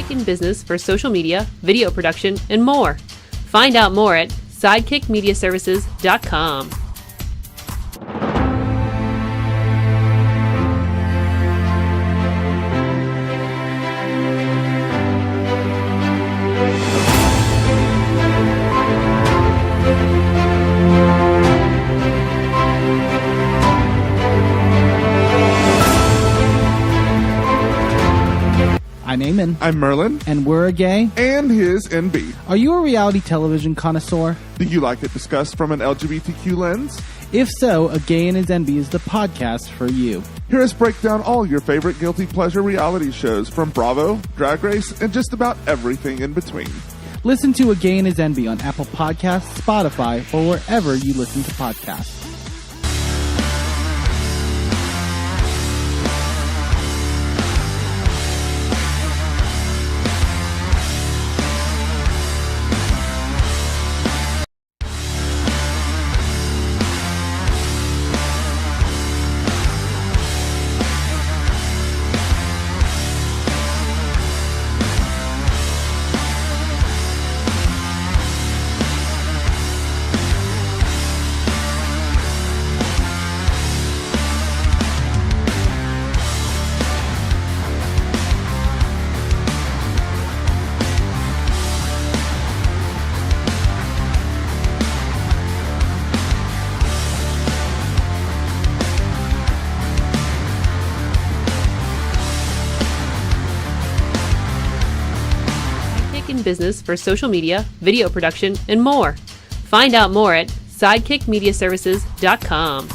Sidekick in business for social media, video production, and more. Find out more at sidekickmediaservices.com. I'm Eamon. I'm Merlin. And we're a gay. And his NB. Are you a reality television connoisseur? Do you like it discussed from an LGBTQ lens? If so, A Gay and His NB is the podcast for you. Hear us break down all your favorite guilty pleasure reality shows from Bravo, Drag Race, and just about everything in between. Listen to A Gay and His NB on Apple Podcasts, Spotify, or wherever you listen to podcasts. In business for social media, video production, and more. Find out more at sidekickmediaservices.com.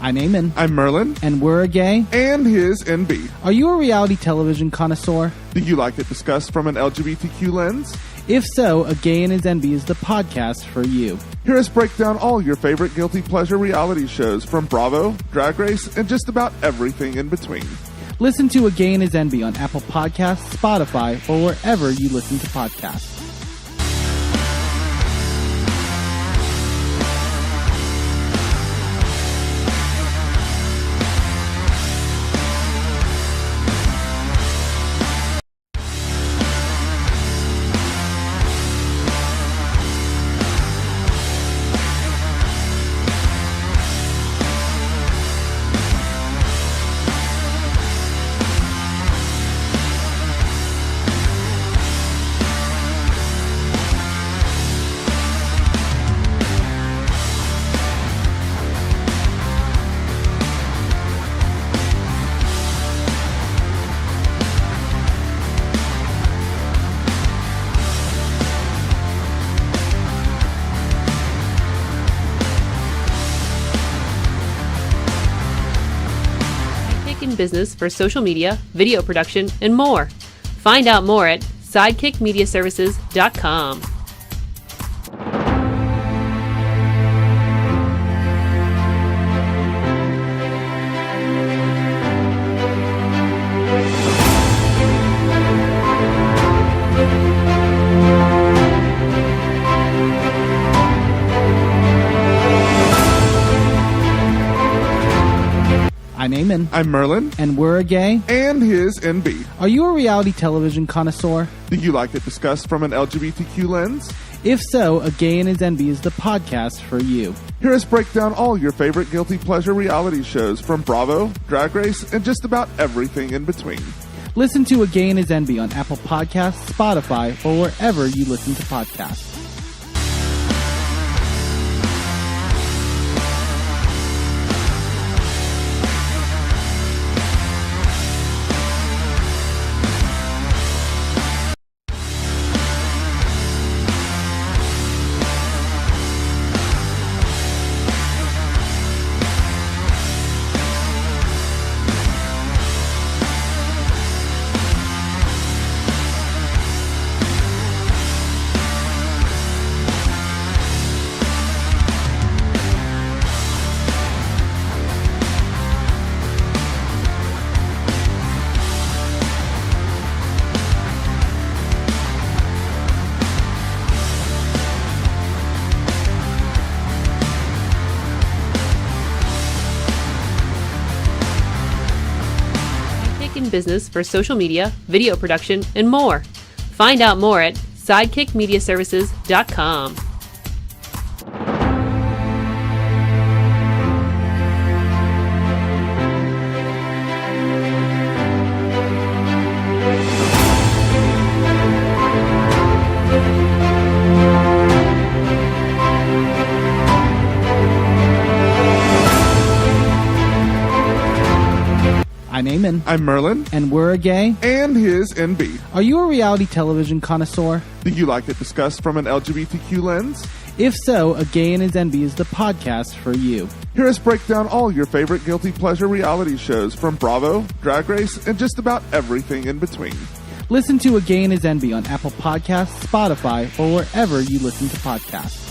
I'm Eamon. I'm Merlin. And we're a gay. And his NB. Are you a reality television connoisseur? Do you like it discussed from an LGBTQ lens? If so, A Gay and His NB is the podcast for you. Hear us break down all your favorite guilty pleasure reality shows from Bravo, Drag Race, and just about everything in between. Listen to A Gay and His NB on Apple Podcasts, Spotify, or wherever you listen to podcasts. In business for social media, video production, and more. Find out more at sidekickmediaservices.com. I'm Eamon. I'm Merlin. And we're a gay. And his NB. Are you a reality television connoisseur? Do you like it discussed from an LGBTQ lens? If so, A Gay and His NB is the podcast for you. Hear us break down all your favorite guilty pleasure reality shows from Bravo, Drag Race, and just about everything in between. Listen to A Gay and His NB on Apple Podcasts, Spotify, or wherever you listen to podcasts. in business for social media, video production, and more. Find out more at sidekickmediaservices.com. I'm Eamon. I'm Merlin. And we're a gay. And his NB. Are you a reality television connoisseur? Do you like it discussed from an LGBTQ lens? If so, A Gay and His NB is the podcast for you. Hear us break down all your favorite guilty pleasure reality shows from Bravo, Drag Race, and just about everything in between. Listen to A Gay and His NB on Apple Podcasts, Spotify, or wherever you listen to podcasts.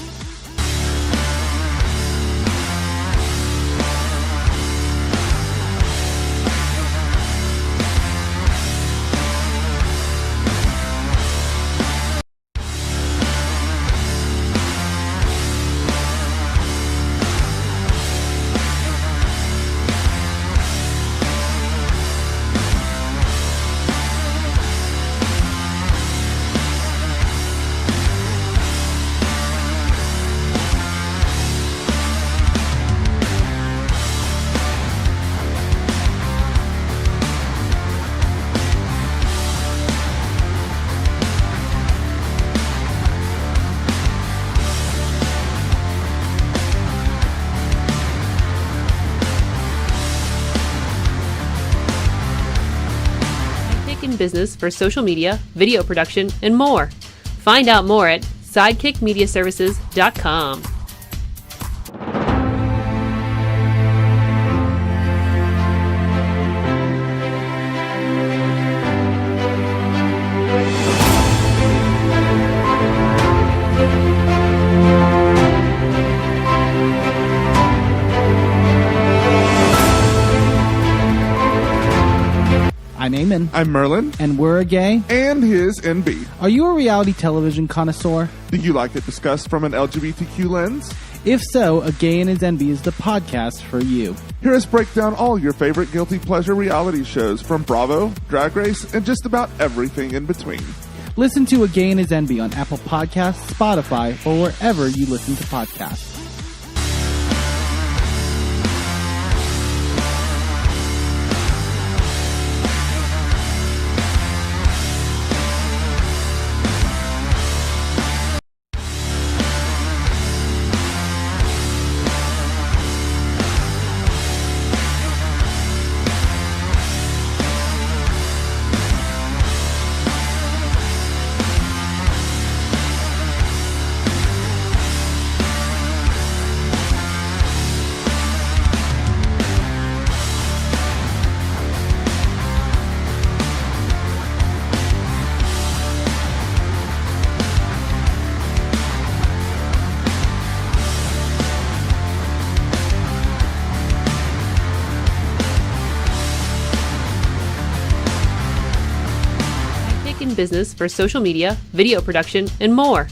In business for social media, video production, and more. Find out more at sidekickmediaservices.com. I'm Eamon. I'm Merlin. And we're a gay. And his NB. Are you a reality television connoisseur? Do you like it discussed from an LGBTQ lens? If so, A Gay and His NB is the podcast for you. Hear us break down all your favorite guilty pleasure reality shows from Bravo, Drag Race, and just about everything in between. Listen to A Gay and His NB on Apple Podcasts, Spotify, or wherever you listen to podcasts. In business for social media, video production, and more.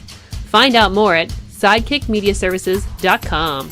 Find out more at sidekickmediaservices.com.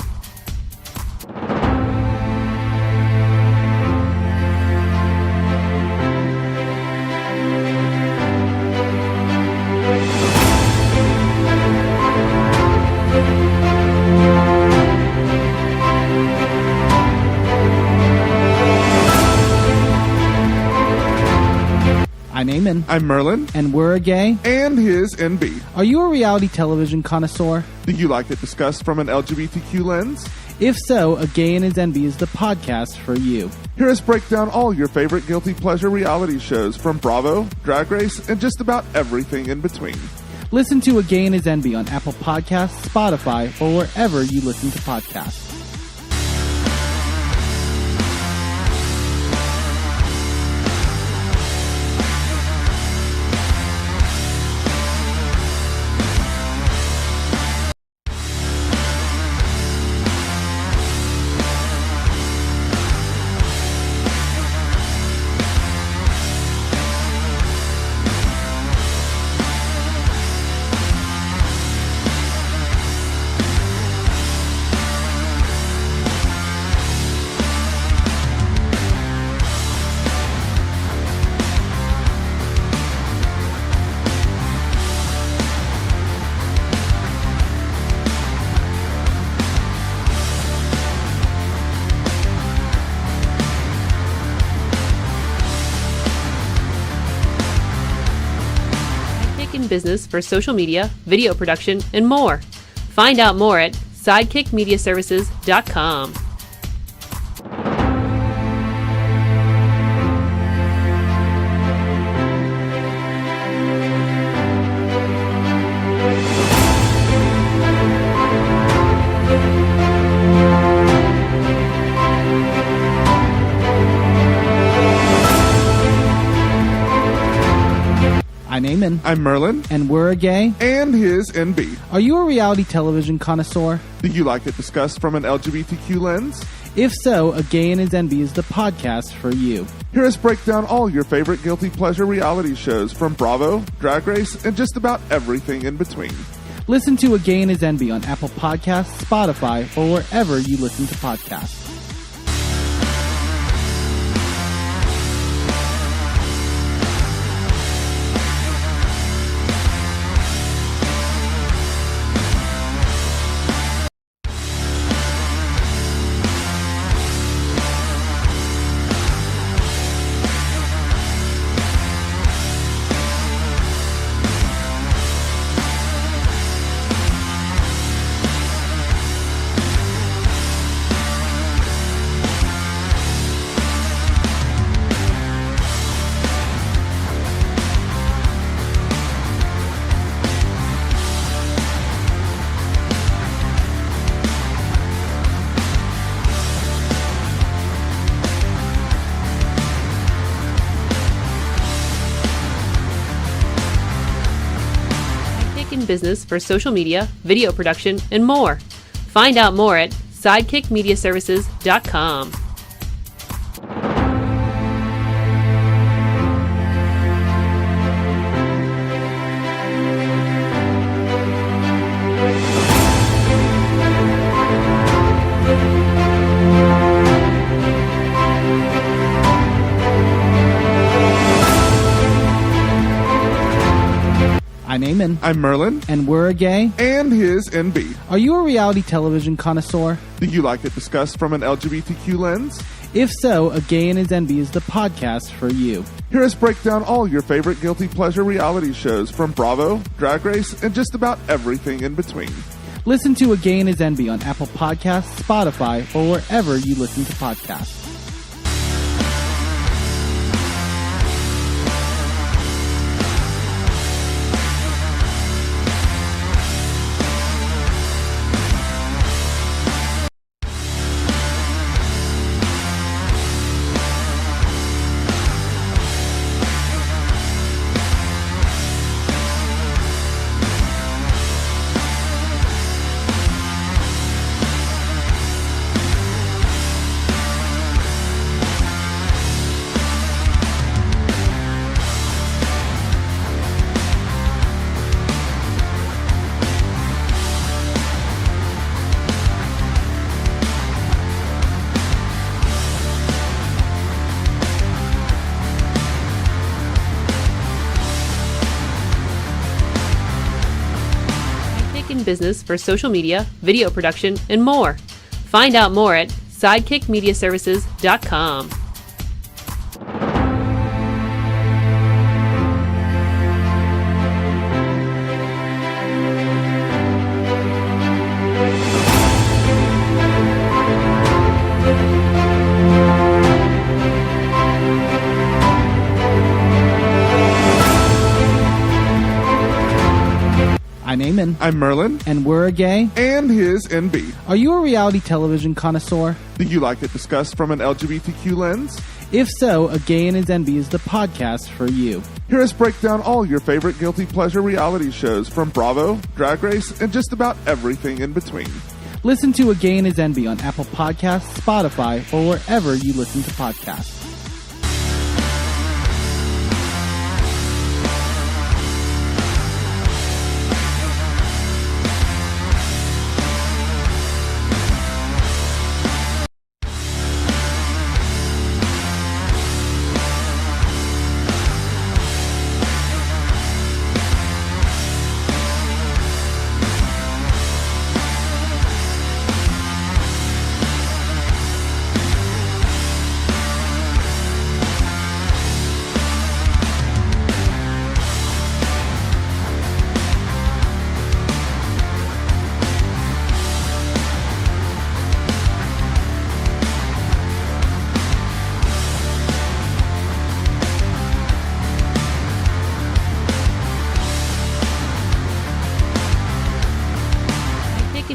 I'm Eamon. I'm Merlin. And we're a gay. And his NB. Are you a reality television connoisseur? Do you like it discussed from an LGBTQ lens? If so, A Gay and His NB is the podcast for you. Hear us break down all your favorite guilty pleasure reality shows from Bravo, Drag Race, and just about everything in between. Listen to A Gay and His NB on Apple Podcasts, Spotify, or wherever you listen to podcasts. business for social media, video production, and more. Find out more at sidekickmediaservices.com. I'm Eamon. I'm Merlin. And we're a gay. And his NB. Are you a reality television connoisseur? Do you like it discussed from an LGBTQ lens? If so, A Gay and His NB is the podcast for you. Hear us break down all your favorite guilty pleasure reality shows from Bravo, Drag Race, and just about everything in between. Listen to A Gay and His NB on Apple Podcasts, Spotify, or wherever you listen to podcasts. In business for social media, video production, and more. Find out more at sidekickmediaservices.com. I'm Eamon. I'm Merlin. And we're a gay. And his NB. Are you a reality television connoisseur? Do you like it discussed from an LGBTQ lens? If so, A Gay and His NB is the podcast for you. Hear us break down all your favorite guilty pleasure reality shows from Bravo, Drag Race, and just about everything in between. Listen to A Gay and His NB on Apple Podcasts, Spotify, or wherever you listen to podcasts. In business for social media, video production, and more. Find out more at sidekickmediaservices.com. I'm Eamon. I'm Merlin. And we're a gay. And his NB. Are you a reality television connoisseur? Do you like it discussed from an LGBTQ lens? If so, A Gay and His NB is the podcast for you. Hear us break down all your favorite guilty pleasure reality shows from Bravo, Drag Race, and just about everything in between. Listen to A Gay and His NB on Apple Podcasts, Spotify, or wherever you listen to podcasts.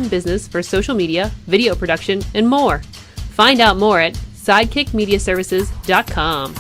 in business for social media, video production, and more. Find out more at sidekickmediaservices.com.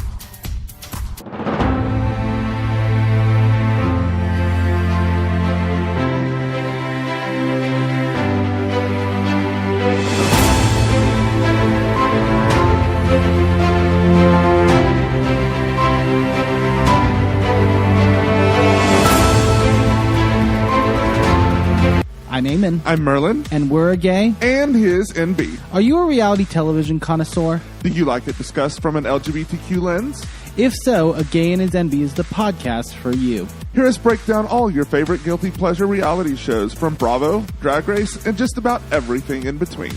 I'm Eamon. I'm Merlin. And we're a gay. And his NB. Are you a reality television connoisseur? Do you like it discussed from an LGBTQ lens? If so, A Gay and His NB is the podcast for you. Hear us break down all your favorite guilty pleasure reality shows from Bravo, Drag Race, and just about everything in between.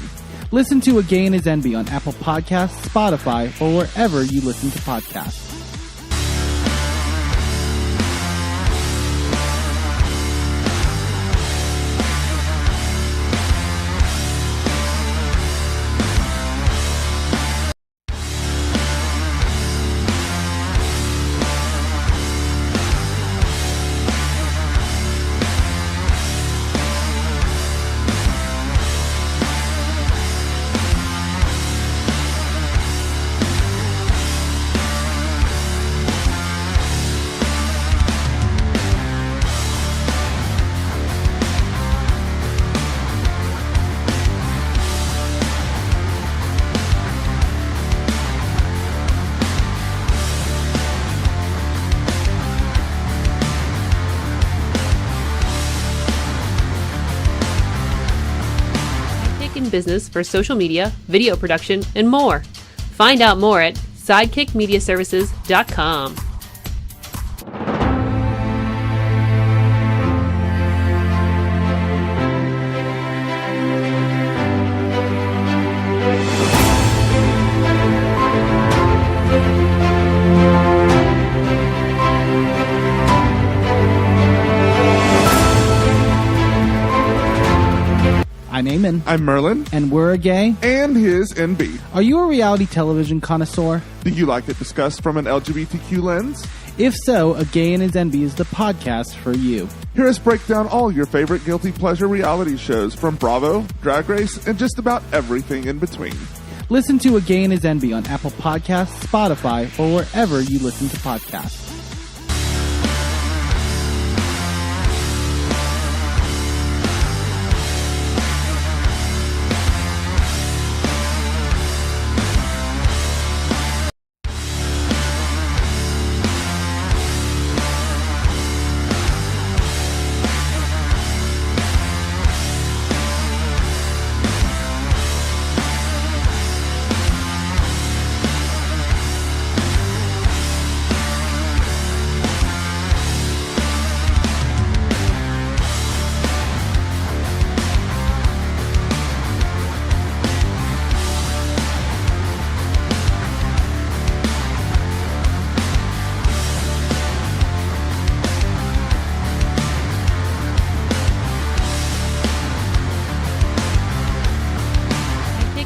Listen to A Gay and His NB on Apple Podcasts, Spotify, or wherever you listen to podcasts. In business for social media, video production, and more. Find out more at sidekickmediaservices.com. I'm Eamon. I'm Merlin. And we're a gay. And his NB. Are you a reality television connoisseur? Do you like it discussed from an LGBTQ lens? If so, A Gay and His NB is the podcast for you. Hear us break down all your favorite guilty pleasure reality shows from Bravo, Drag Race, and just about everything in between. Listen to A Gay and His NB on Apple Podcasts, Spotify, or wherever you listen to podcasts.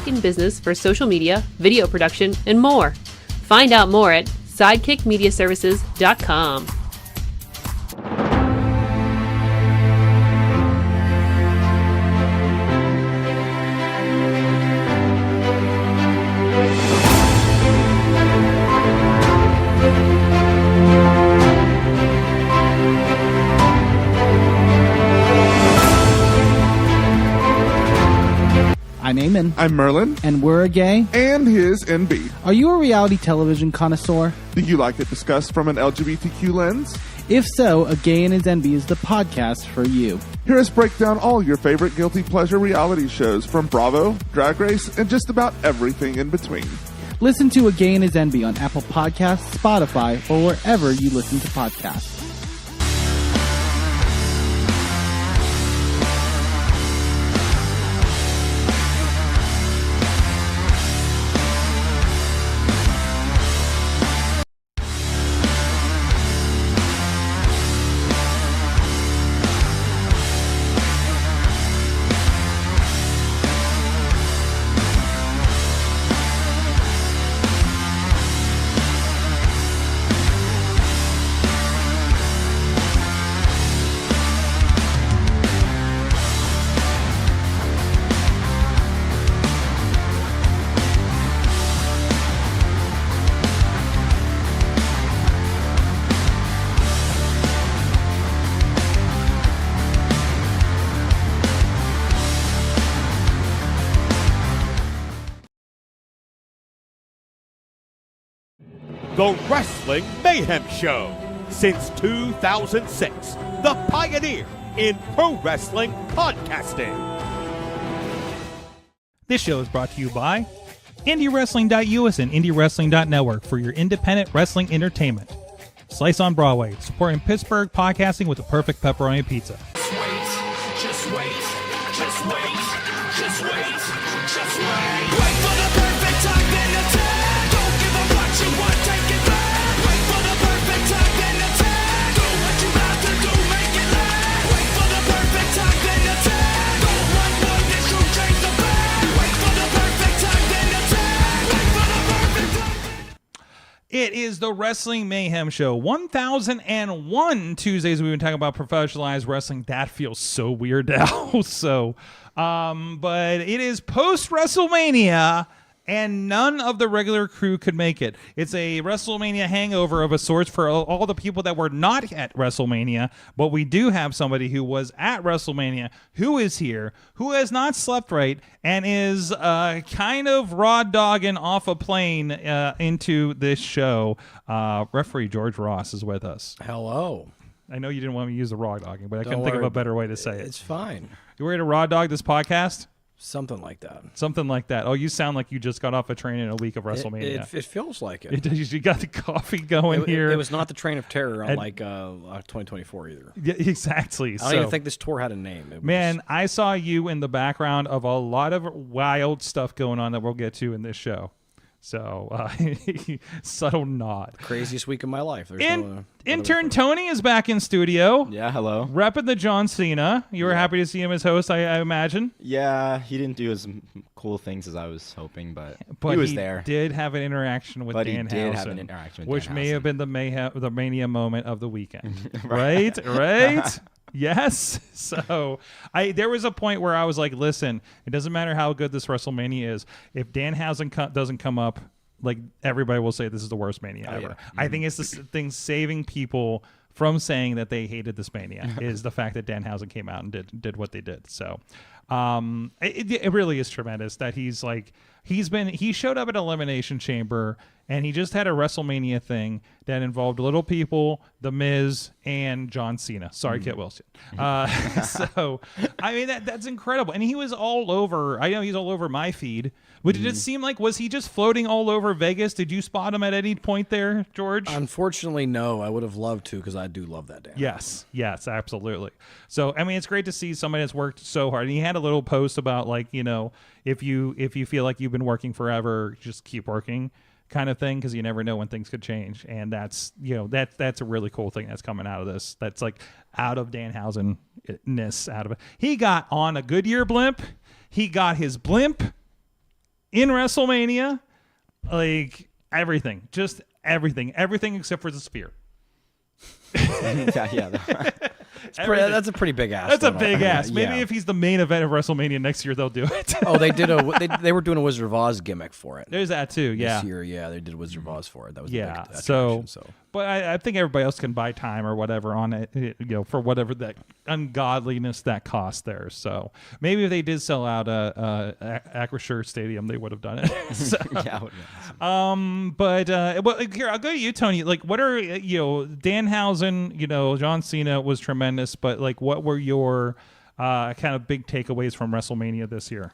In business for social media, video production, and more. Find out more at sidekickmediaservices.com. I'm Eamon. I'm Merlin. And we're a gay. And his NB. Are you a reality television connoisseur? Do you like it discussed from an LGBTQ lens? If so, A Gay and His NB is the podcast for you. Hear us break down all your favorite guilty pleasure reality shows from Bravo, Drag Race, and just about everything in between. Listen to A Gay and His NB on Apple Podcasts, Spotify, or wherever you listen to podcasts. the Wrestling Mayhem Show. Since 2006, the pioneer in pro wrestling podcasting. This show is brought to you by IndieWrestling.us and IndieWrestling.network for your independent wrestling entertainment. Slice on Broadway, supporting Pittsburgh podcasting with the perfect pepperoni pizza. Just wait, just wait, just wait, just wait. Wait for the perfect time, then attack. Don't give up what you want, take it back. Wait for the perfect time, then attack. Do what you got to do, make it last. Wait for the perfect time, then attack. Don't run for this, you change the back. Wait for the perfect time, then attack. Wait for the perfect time. It is the Wrestling Mayhem Show. 1001 Tuesdays we've been talking about professionalized wrestling. That feels so weird now. But it is post WrestleMania, and none of the regular crew could make it. It's a WrestleMania hangover of a sort for all the people that were not at WrestleMania, but we do have somebody who was at WrestleMania, who is here, who has not slept right, and is kind of raw dogging off a plane into this show. Referee George Ross is with us. Hello. I know you didn't want me to use the raw dogging, but I couldn't Don't think of worry. a better way to say it. It's fine. You ready to raw dog this podcast? Something like that. Something like that. Oh, you sound like you just got off a train in a week of WrestleMania. It feels like it. You got the coffee going It, here. it was not the Train of Terror on And- 2024 either. Yeah, exactly. I don't even think this tour had a name. It was- Man, I saw you in the background of a lot of wild stuff going on that we'll get to in this show. So, subtle nod. craziest week of my life. There's Intern Tony is back in studio. Yeah, hello. Repping the John Cena. You were happy to see him as host, I imagine. Yeah, he didn't do as cool things as I was hoping, but But he was there. Did have an interaction with But he Dan did have Housen, an interaction with which Dan may Housen. have been the mania moment of the weekend. right? Right? Yes. So there was a point where I was like, listen, it doesn't matter how good this WrestleMania is. If Dan Housen doesn't come up, like everybody will say this is the worst Mania ever. Yeah. I think it's this thing saving people from saying that they hated this Mania is the fact that Danhausen came out and did what they did. So it really is tremendous that he showed up at Elimination Chamber and he just had a WrestleMania thing that involved Little People, The Miz, and John Cena. Sorry, Kit Wilson. So I mean that's incredible. And he was all over. I know he's all over my feed. But did it seem like, was he just floating all over Vegas? Did you spot him at any point there, George? Unfortunately, no. I would have loved to because I do love that Dan. Yes, absolutely. So, I mean, it's great to see somebody that's worked so hard. And he had a little post about, like, you know, if you feel like you've been working forever, just keep working kind of thing, because you never know when things could change. And that's, you know, that's a really cool thing that's coming out of this. That's like out of Danhausen-ness out of it. He got on a Goodyear blimp. He got his blimp in WrestleMania, like just everything except for the spear. That's a pretty big ass. That's a big ass. Maybe Yeah. if he's the main event of WrestleMania next year, they'll do it. Oh, they did they were doing a Wizard of Oz gimmick for it. There's that too. Yeah. This year, yeah, they did Wizard of Oz for it. That was the Yeah. big So, attraction, but I think everybody else can buy time or whatever on it, you know, for whatever that ungodliness that costs there. So maybe if they did sell out Acrisure Stadium, they would have done it. So, Yeah, well, here I'll go to you, Tony. Like, what are Danhausen? You know, John Cena was tremendous, but like, what were your kind of big takeaways from WrestleMania this year?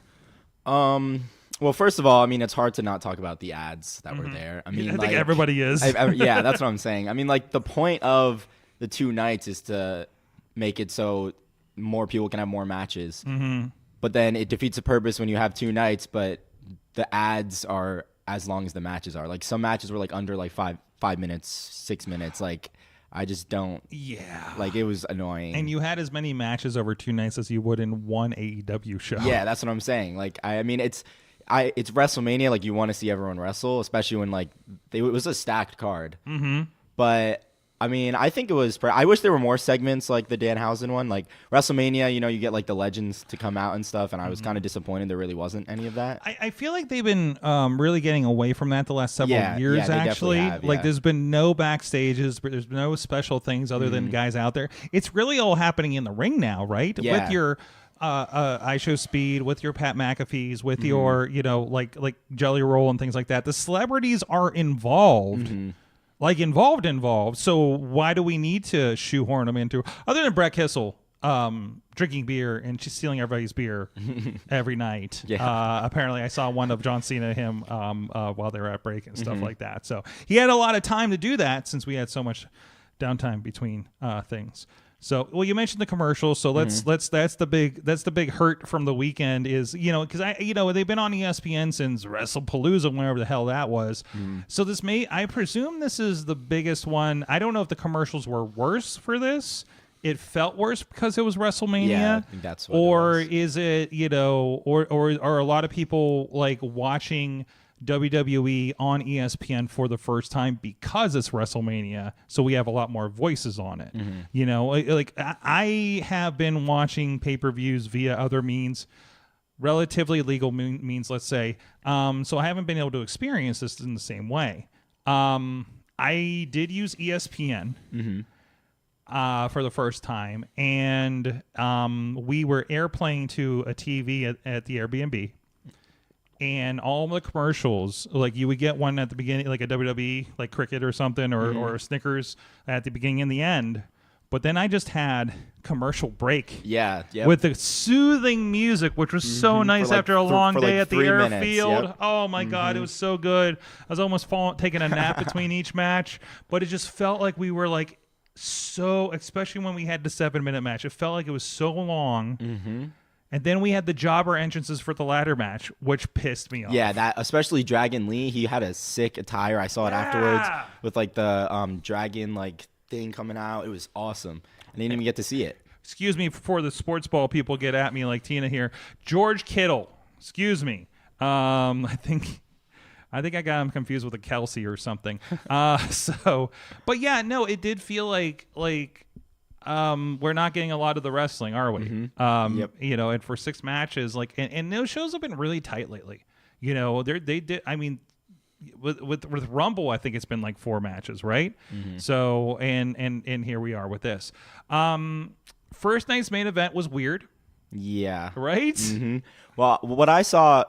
Well, first of all, I mean, it's hard to not talk about the ads that were there. I mean, I think everybody is. Yeah, that's what I'm saying. I mean, like, the point of the two nights is to make it so more people can have more matches. Mm-hmm. But then it defeats the purpose when you have two nights, but the ads are as long as the matches are. Like, some matches were like under like five minutes, 6 minutes. Like, I just don't. Yeah. Like, it was annoying. And you had as many matches over 2 nights as you would in one AEW show. Yeah, that's what I'm saying. Like, I mean, it's WrestleMania. Like, you want to see everyone wrestle, especially when like it was a stacked card. Mm-hmm. But I mean, I think it was. I wish there were more segments like the Danhausen one. Like WrestleMania, you know, you get like the legends to come out and stuff, and I was kind of disappointed there really wasn't any of that. I feel like they've been really getting away from that the last several years. Yeah, they actually, have, like yeah. there's been no backstages, but there's no special things other than guys out there. It's really all happening in the ring now, right? Yeah. With your I Show Speed, with your Pat McAfee's, with your like Jelly Roll and things like that. The celebrities are involved. like involved. So why do we need to shoehorn them into, other than Brett Kissel drinking beer and she's stealing everybody's beer every night. Apparently I saw one of John Cena him while they were at break and stuff like that. So he had a lot of time to do that since we had so much downtime between things. So, well, you mentioned the commercials, so that's the big hurt from the weekend is, because they've been on ESPN since WrestlePalooza, whenever the hell that was. So I presume this is the biggest one. I don't know if the commercials were worse for this. It felt worse because it was WrestleMania. Yeah, I think that's what or it was. Is it, or are a lot of people like watching WWE on ESPN for the first time because it's WrestleMania, so we have a lot more voices on it. Like I have been watching pay-per-views via other means, relatively legal means, let's say. So I haven't been able to experience this in the same way. I did use ESPN for the first time, and we were airplaying to a TV at the Airbnb. And all the commercials, like you would get one at the beginning, like a WWE, like cricket or something, or a Snickers at the beginning and the end. But then I just had commercial break. With the soothing music, which was so nice after a long day at the airfield. Oh my God, it was so good. I was almost taking a nap between each match, but it just felt like we were like especially when we had the 7-minute match, it felt like it was so long. And then we had the jobber entrances for the ladder match, which pissed me off. Yeah, that especially Dragon Lee. He had a sick attire. I saw it afterwards with like the dragon like thing coming out. It was awesome. I didn't even get to see it. Excuse me before the sports ball people get at me like Tina here. George Kittle. Excuse me. I think I got him confused with a Kelsey or something. But yeah, no, it did feel like. We're not getting a lot of the wrestling, are we? And for 6 matches, like, and those shows have been really tight lately. They did. I mean, with Rumble, I think it's been like 4 matches, right? So, and here we are with this. First night's main event was weird. Yeah. Right. Well, what I saw,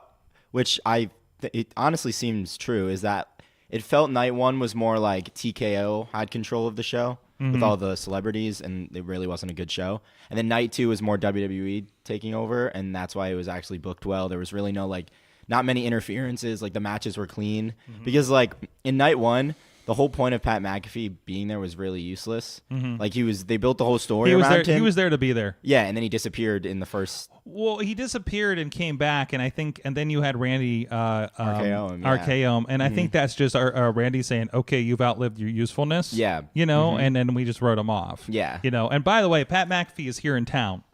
which it honestly seems true, is that it felt night 1 was more like TKO had control of the show. With all the celebrities, and it really wasn't a good show. And then night 2 was more WWE taking over, and that's why it was actually booked well. There was really not many interferences. Like the matches were clean because like in night 1, the whole point of Pat McAfee being there was really useless. Like they built the whole story around him. He was there to be there. Yeah, and then he disappeared in the first. Well, he disappeared and came back, and then you had Randy RKO him, and I think that's just our Randy saying, "Okay, you've outlived your usefulness." Yeah, and then we just wrote him off. Yeah, And by the way, Pat McAfee is here in town.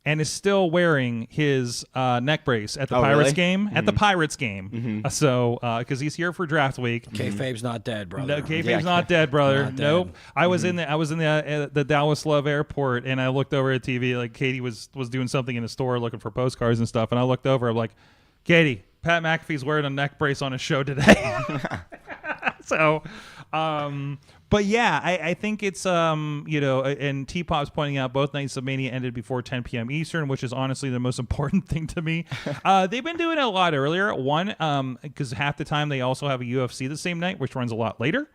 And is still wearing his neck brace at the Pirates game. At the Pirates game, so because he's here for draft week. Kayfabe's not dead, brother. No, Kayfabe's not dead, brother. Nope. I was in the Dallas Love Airport, and I looked over at TV. Like Katie was doing something in the store, looking for postcards and stuff. And I looked over. I'm like, Katie, Pat McAfee's wearing a neck brace on his show today. So, but yeah, I think it's, and T-Pop's pointing out both nights of Mania ended before 10 p.m. Eastern, which is honestly the most important thing to me. They've been doing it a lot earlier. One, because half the time they also have a UFC the same night, which runs a lot later.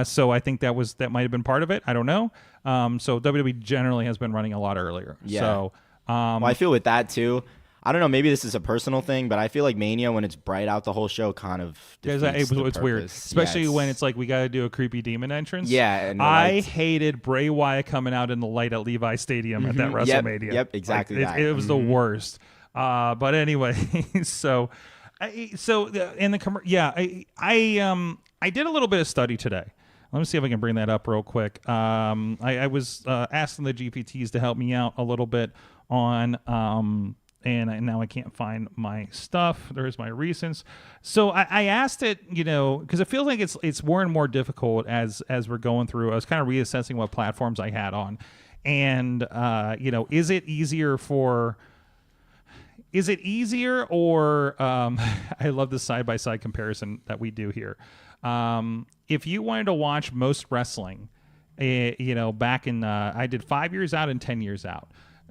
So I think that might have been part of it. I don't know. So WWE generally has been running a lot earlier. Yeah. So, well, I feel with that too. I don't know, maybe this is a personal thing, but I feel like Mania, when it's bright out the whole show, kind of defeats the it's weird, especially when it's like we got to do a creepy demon entrance. Yeah, and I hated Bray Wyatt coming out in the light at Levi Stadium at that WrestleMania. Yep, exactly. Like, it was the worst. But anyway, so in the I did a little bit of study today. Let me see if I can bring that up real quick. I was asking the GPTs to help me out a little bit on. And now I can't find my stuff. There's my recents. So I asked it, because it feels like it's more and more difficult as we're going through. I was kind of reassessing what platforms I had on, and is it easier or I love the side by side comparison that we do here. If you wanted to watch most wrestling, back in I did 5 years out and 10 years out.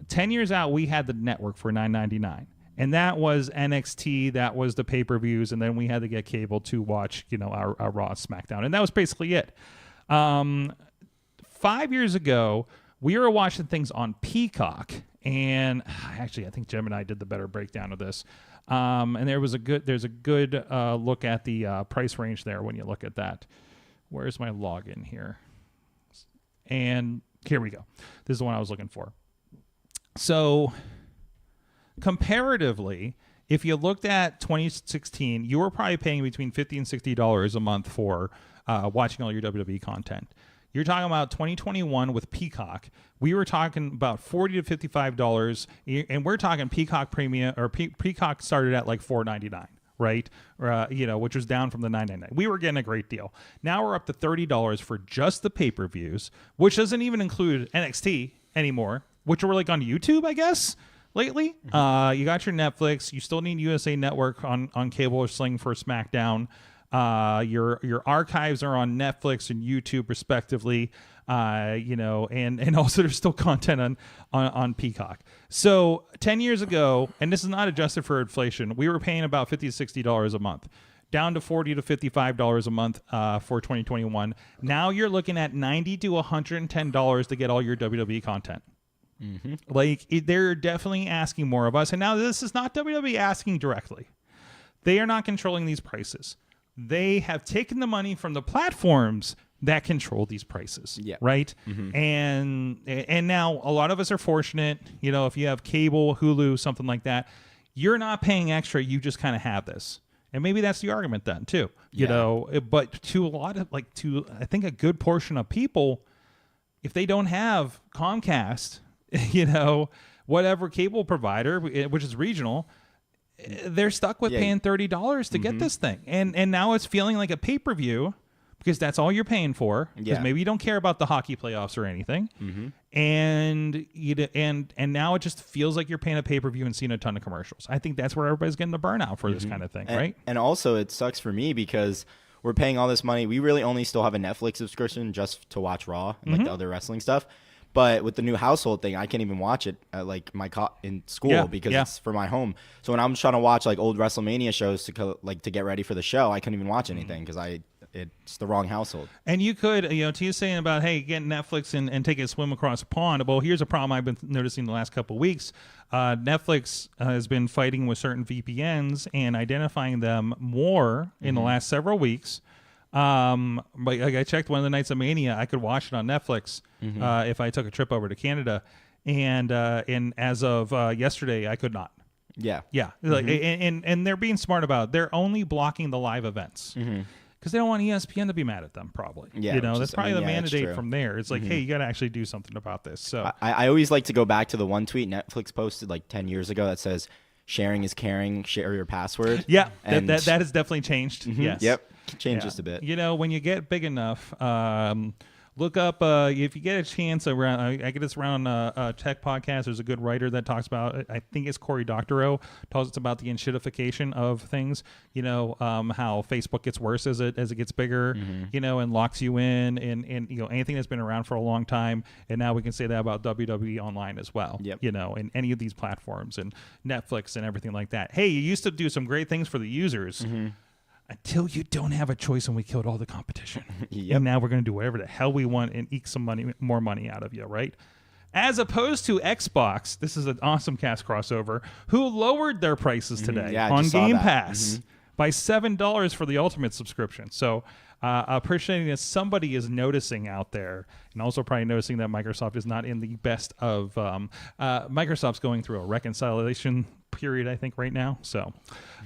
10 years out, we had the network for $9.99. And that was NXT, that was the pay-per-views, and then we had to get cable to watch, our Raw, SmackDown. And that was basically it. 5 years ago, we were watching things on Peacock, and actually I think Jim and I did the better breakdown of this. And there's a good look at the price range there when you look at that. Where's my login here? And here we go. This is the one I was looking for. So comparatively, if you looked at 2016, you were probably paying between $50 and $60 a month for watching all your WWE content. You're talking about 2021 with Peacock. We were talking about $40 to $55, and we're talking Peacock Premium, or Peacock started at like $4.99, right? Which was down from the $9.99. We were getting a great deal. Now we're up to $30 for just the pay-per-views, which doesn't even include NXT anymore, which were like on YouTube, I guess, lately. Mm-hmm. You got your Netflix. You still need USA Network on cable or Sling for SmackDown. Your archives are on Netflix and YouTube respectively, and also there's still content on Peacock. So 10 years ago, and this is not adjusted for inflation, we were paying about $50 to $60 a month, down to $40 to $55 a month for 2021. Now you're looking at $90 to $110 to get all your WWE content. Mm-hmm. They're definitely asking more of us. And now this is not WWE asking directly. They are not controlling these prices. They have taken the money from the platforms that control these prices, right? Mm-hmm. And now a lot of us are fortunate, if you have cable, Hulu, something like that, you're not paying extra. You just kind of have this. And maybe that's the argument then too, but to a lot of I think a good portion of people, if they don't have Comcast, whatever cable provider, which is regional, they're stuck with paying $30 to get this thing. And now it's feeling like a pay-per-view because that's all you're paying for. Because maybe you don't care about the hockey playoffs or anything. Mm-hmm. And now it just feels like you're paying a pay-per-view and seeing a ton of commercials. I think that's where everybody's getting the burnout for this kind of thing, right? And also it sucks for me because we're paying all this money. We really only still have a Netflix subscription just to watch Raw and the other wrestling stuff. But with the new household thing, I can't even watch it at in school because it's for my home. So when I'm trying to watch old WrestleMania shows to get ready for the show, I couldn't even watch anything because it's the wrong household. And you could, Tia's saying about, hey, get Netflix and take a swim across the pond. Well, here's a problem I've been noticing the last couple of weeks. Netflix has been fighting with certain VPNs and identifying them more in the last several weeks. I checked one of the nights of Mania, I could watch it on Netflix if I took a trip over to Canada, and as of yesterday, I could not. Yeah. And they're being smart about it. They're only blocking the live events because they don't want ESPN to be mad at them. Probably, that's probably the mandate from there. It's like, hey, you got to actually do something about this. So I always like to go back to the one tweet Netflix posted 10 years ago that says, "Sharing is caring. Share your password." Yeah, and that has definitely changed. Yes. Yep. Change just a bit. When you get big enough, look up if you get a chance around. I get this around Tech Podcast. There's a good writer that talks about it. I think it's Cory Doctorow. Tells us about the enshittification of things. How Facebook gets worse as it gets bigger. And locks you in, and anything that's been around for a long time. And now we can say that about WWE Online as well. Yep. And any of these platforms and Netflix and everything like that. Hey, you used to do some great things for the users. Until you don't have a choice and we killed all the competition. And now we're going to do whatever the hell we want and eke some more money out of you, right? As opposed to Xbox, this is an awesome cast crossover, who lowered their prices today on Game Pass by $7 for the Ultimate subscription. So appreciating that somebody is noticing out there, and also probably noticing that Microsoft is not in the best of Microsoft's going through a reconciliation period, I think, right now. So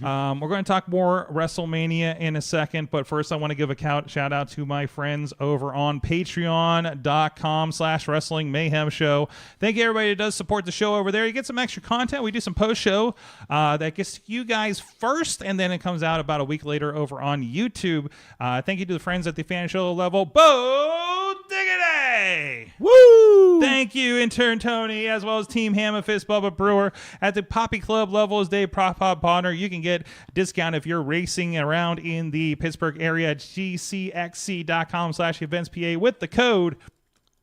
we're going to talk more WrestleMania in a second, but first I want to give a shout out to my friends over on patreon.com/Wrestling Mayhem Show. Thank you everybody that does support the show over there. You get some extra content. We do some post show that gets to you guys first, and then it comes out about a week later over on YouTube. Thank you to the friends at the fan show level. Bo Diggity! Woo! Thank you, intern Tony, as well as Team Hammer Fist Bubba Brewer. At the Poppy Club level is Dave Pop Bonner. You can get a discount if you're racing around in the Pittsburgh area at gcxc.com/eventspa with the code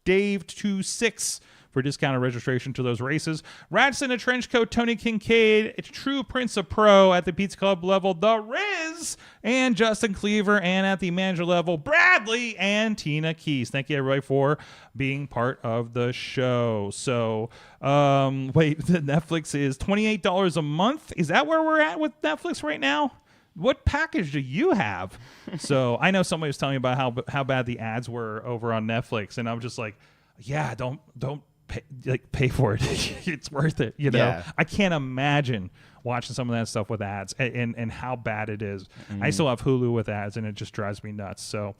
Dave26 for discounted registration to those races. Rats in a Trench Coat, Tony Kincaid, True Prince of Pro at the Pizza Club level, The Riz, and Justin Cleaver, and at the manager level, Bradley and Tina Keys. Thank you, everybody, for being part of the show. So, wait, Netflix is $28 a month. Is that where we're at with Netflix right now? What package do you have? So I know somebody was telling me about how bad the ads were over on Netflix, and I was just like, yeah, don't pay for it. It's worth it. You know, Yeah. I can't imagine watching some of that stuff with ads and how bad it is. I still have Hulu with ads, and it just drives me nuts. So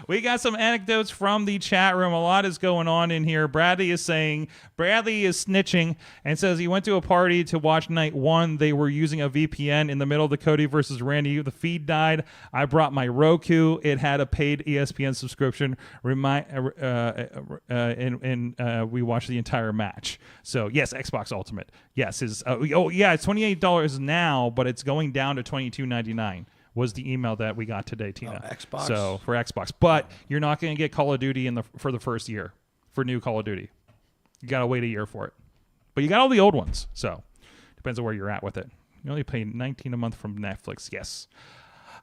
we got some anecdotes from the chat room. A lot is going on in here. Bradley is snitching and says he went to a party to watch night 1. They were using a VPN in the middle of the Cody versus Randy. The feed died. I brought my Roku. It had a paid ESPN subscription. And we watched the entire match. So yes, Xbox Ultimate. Yes, it's $28 now, but it's going down to $22.99. Was the email that we got today, Tina? Xbox. So for Xbox, but you're not going to get Call of Duty for the first year for new Call of Duty. You got to wait a year for it, but you got all the old ones. So depends on where you're at with it. You only pay $19 a month from Netflix. Yes,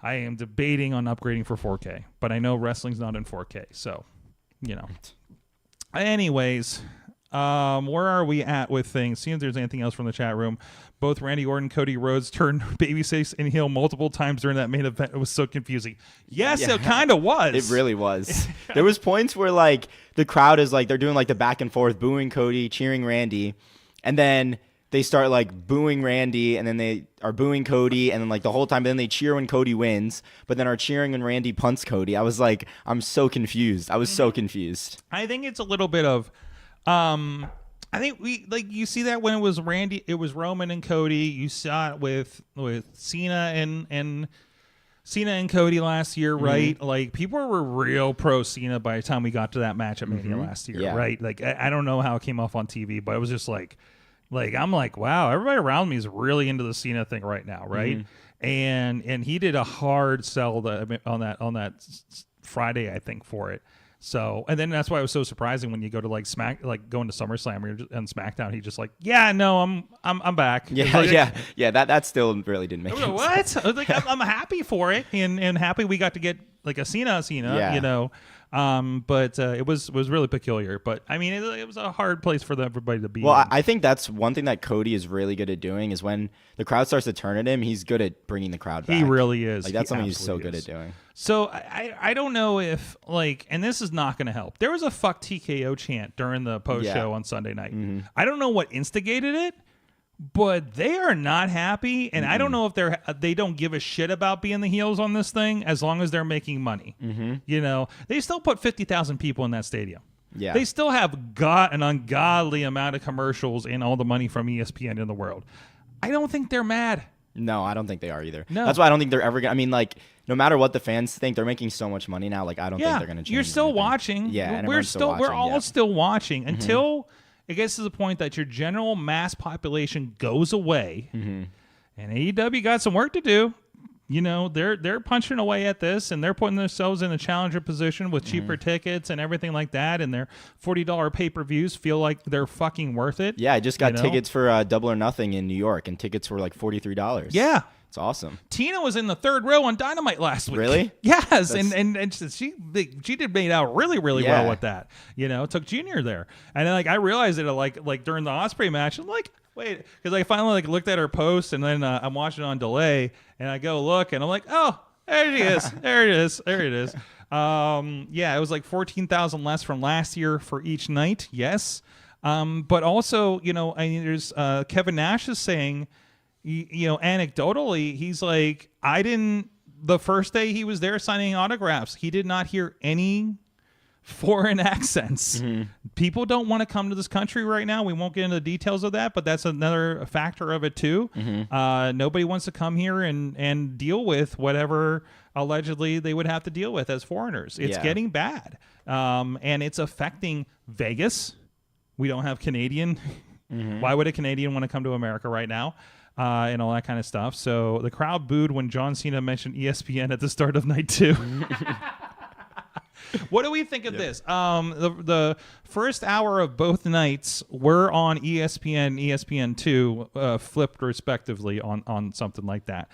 I am debating on upgrading for 4K, but I know wrestling's not in 4K, so you know. Anyways. Where are we at with things? See if there's anything else from the chat room. Both Randy Orton, Cody Rhodes turned babyface and heel multiple times during that main event. It was so confusing. Yes, It kind of was. It really was. There was points where like the crowd is like they're doing like the back and forth, booing Cody, cheering Randy, and then they start like booing Randy, and then they are booing Cody, and then like the whole time, then they cheer when Cody wins, but then are cheering when Randy punts Cody. I was like, I'm so confused. I was so confused. I think it's a little bit of. I think you see that when it was Roman and Cody. You saw it with Cena and Cody last year, right? Like people were real pro Cena by the time we got to that match at Mania last year, right? Like I don't know how it came off on TV, but it was just like I'm like, wow, everybody around me is really into the Cena thing right now, right? And he did a hard sell on that Friday, I think, for it. So, and then that's why it was so surprising when you go to going to SummerSlam and SmackDown, he just like, yeah, no, I'm back. Yeah. That still really didn't make sense. What? I was like, I'm happy for it and happy we got to get like a Cena, you know. But it was really peculiar. But I mean, it was a hard place for everybody to be. Well, I think that's one thing that Cody is really good at doing is when the crowd starts to turn at him, he's good at bringing the crowd back. He really is. Like that's something he's so good at doing. So I don't know if and this is not going to help. There was a fuck TKO chant during the post show on Sunday night. I don't know what instigated it, but they are not happy, and I don't know if they don't give a shit about being the heels on this thing as long as they're making money. You know, they still put 50,000 people in that stadium. Yeah, they still have got an ungodly amount of commercials and all the money from ESPN in the world. I don't think they're mad. No, I don't think they are either. No. That's why I don't think they're ever gonna. I mean, like, no matter what the fans think, they're making so much money now. Like, I don't think they're gonna change. You're still anything. watching. Yeah, and we're all still watching until it gets to the point that your general mass population goes away. And AEW got some work to do. You know, they're punching away at this, and they're putting themselves in a challenger position with cheaper tickets and everything like that, and their $40 pay-per-views feel like they're fucking worth it. Yeah, I just got tickets for Double or Nothing in New York, and tickets were like $43. Yeah. It's awesome. Tina was in the third row on Dynamite last week. Really? Yes, and she did made out really well with that. You know, took Junior there, and then I realized it like during the Ospreay match. I'm like, wait, because I finally looked at her post, and then I'm watching it on delay, and I go look, and I'm like, oh, there it is, there it is. Yeah, it was like 14,000 less from last year for each night. Yes, but also, you know, I mean, there's Kevin Nash is saying. You know, anecdotally, he's like, the first day he was there signing autographs, he did not hear any foreign accents. People don't want to come to this country right now. We won't get into the details of that, but that's another factor of it too. Nobody wants to come here and deal with whatever allegedly they would have to deal with as foreigners. It's getting bad. And it's affecting Vegas. We don't have Canadian. Why would a Canadian want to come to America right now? And all that kind of stuff. So the crowd booed when John Cena mentioned ESPN at the start of night 2. What do we think of this? The first hour of both nights were on ESPN, ESPN2, flipped respectively on something like that.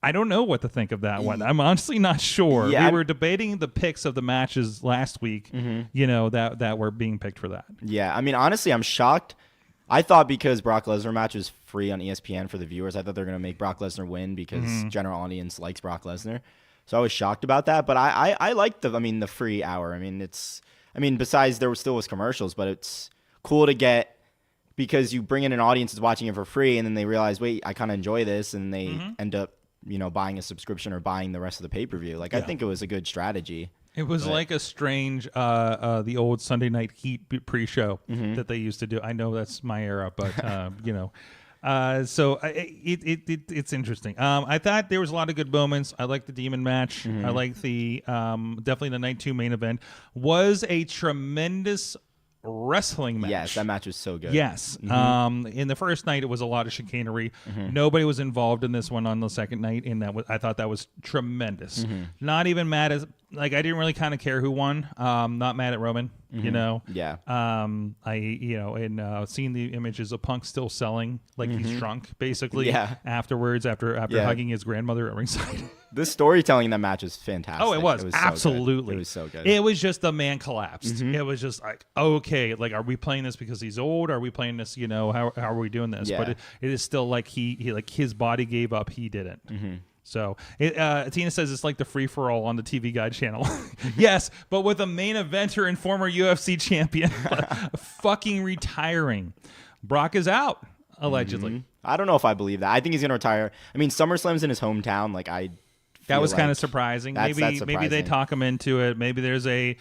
I don't know what to think of that one. I'm honestly not sure. Yeah, we were debating the picks of the matches last week, that were being picked for that. Yeah, I mean, honestly, I'm shocked. I thought because Brock Lesnar match was free on ESPN for the viewers, I thought they were going to make Brock Lesnar win because general audience likes Brock Lesnar. So I was shocked about that. But I liked the free hour. Besides there still was commercials, but it's cool to get because you bring in an audience that's watching it for free and then they realize, wait, I kind of enjoy this, and they end up buying a subscription or buying the rest of the pay-per-view. I think it was a good strategy. It was like a strange, the old Sunday Night Heat pre-show that they used to do. I know that's my era, but so it's interesting. I thought there was a lot of good moments. I liked the Demon match. I liked the definitely the Night 2 main event was a tremendous wrestling match. Yes, that match was so good. Yes. In the first night, it was a lot of chicanery. Nobody was involved in this one on the second night, and I thought that was tremendous. Not even mad as I didn't really kind of care who won. Not mad at Roman. Yeah. Seeing the images of Punk still selling he's drunk basically. Yeah. Afterwards, after hugging his grandmother at ringside. The storytelling in that match was fantastic. Oh, it was absolutely. It was so good. It was just the man collapsed. It was just like, okay, are we playing this because he's old? Are we playing this? How are we doing this? Yeah. But it is still like he his body gave up. He didn't. So Tina says it's like the free for all on the TV Guide channel. Yes, but with a main eventer and former UFC champion fucking retiring. Brock is out allegedly. I don't know if I believe that. I think he's gonna retire. SummerSlam's in his hometown. That was kind of surprising. Maybe they talk him into it. Maybe there's a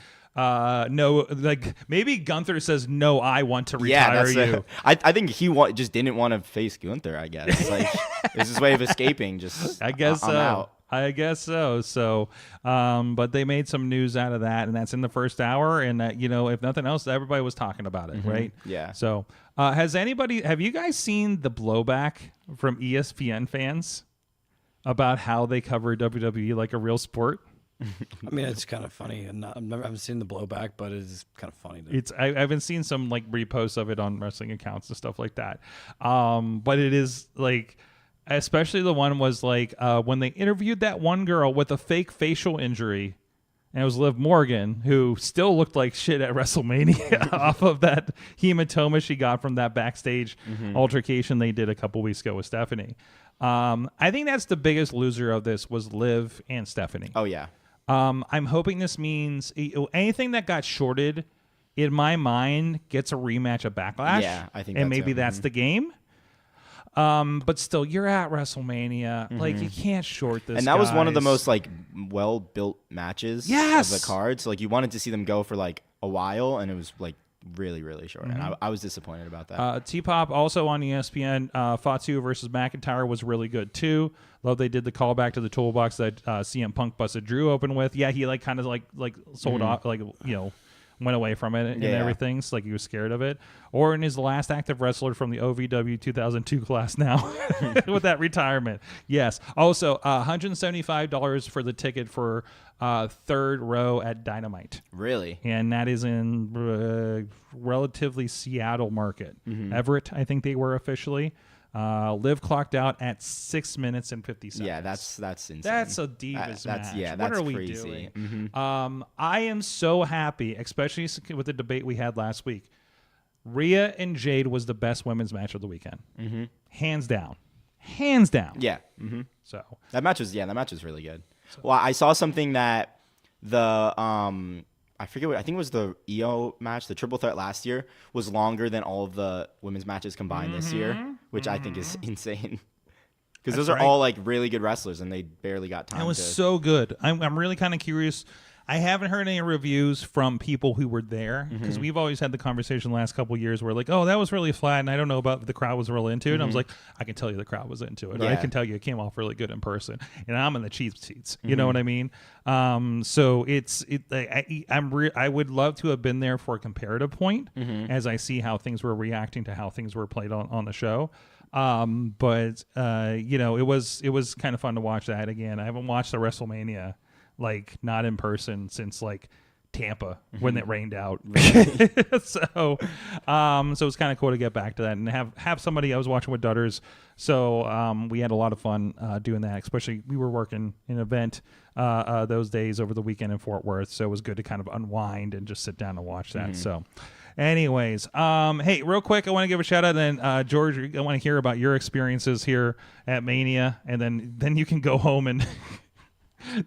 maybe Gunther says no. I want to retire you. I think he just didn't want to face Gunther. I guess it's his way of escaping. I guess I'm so. out. I guess so. So, but they made some news out of that, and that's in the first hour. And that if nothing else, everybody was talking about it, right? Yeah. So, have you guys seen the blowback from ESPN fans about how they cover WWE like a real sport? It's kind of funny, and I haven't seen the blowback, but it's kind of funny. I've been seeing some reposts of it on wrestling accounts and stuff like that. But it is especially the one was when they interviewed that one girl with a fake facial injury, and it was Liv Morgan, who still looked like shit at WrestleMania off of that hematoma she got from that backstage altercation they did a couple weeks ago with Stephanie. I think that's the biggest loser of this was Liv and Stephanie. Oh yeah. I'm hoping this means anything that got shorted, in my mind, gets a rematch of Backlash. Yeah, I think, and maybe that's the game. But still, you're at WrestleMania. You can't short this. And that was one of the most well-built matches of the card. So you wanted to see them go for a while, and it was really, really short. And I was disappointed about that. T-Pop also on ESPN. Fatu versus McIntyre was really good too. Love they did the callback to the toolbox that CM Punk busted Drew open with. Yeah, he kind of sold off, went away from it and everything. So he was scared of it. Orton is the last active wrestler from the OVW 2002 class now with that retirement. Yes. Also, $175 for the ticket for third row at Dynamite. Really? And that is in relatively Seattle market. Everett, I think they were officially. Liv clocked out at 6 minutes and 50 seconds. Yeah, that's insane. That's a Divas match. Yeah, what that's are we crazy. doing? I am so happy, especially with the debate we had last week. Rhea and Jade was the best women's match of the weekend. Hands down. Yeah. So that match was really good. Well, I saw something that I forget I think it was the EO match, the triple threat last year, was longer than all of the women's matches combined this year, which I think is insane. Because those are all really good wrestlers, and they barely got time. It was so good. I'm really kind of curious. I haven't heard any reviews from people who were there because we've always had the conversation the last couple of years where oh, that was really flat, and I don't know about if the crowd was really into it. And I was I can tell you the crowd was into it. Or I can tell you it came off really good in person, and I'm in the cheap seats. You know what I mean? So I would love to have been there for a comparative point as I see how things were reacting to how things were played on the show. But it was kind of fun to watch that again. I haven't watched the WrestleMania not in person since Tampa when it rained out. So it's kind of cool to get back to that and have somebody. I was watching with Dutters, so we had a lot of fun doing that. Especially we were working an event those days over the weekend in Fort Worth, so it was good to kind of unwind and just sit down and watch that. So. Anyways, hey, real quick, I want to give a shout out, and George, I want to hear about your experiences here at Mania, and then you can go home and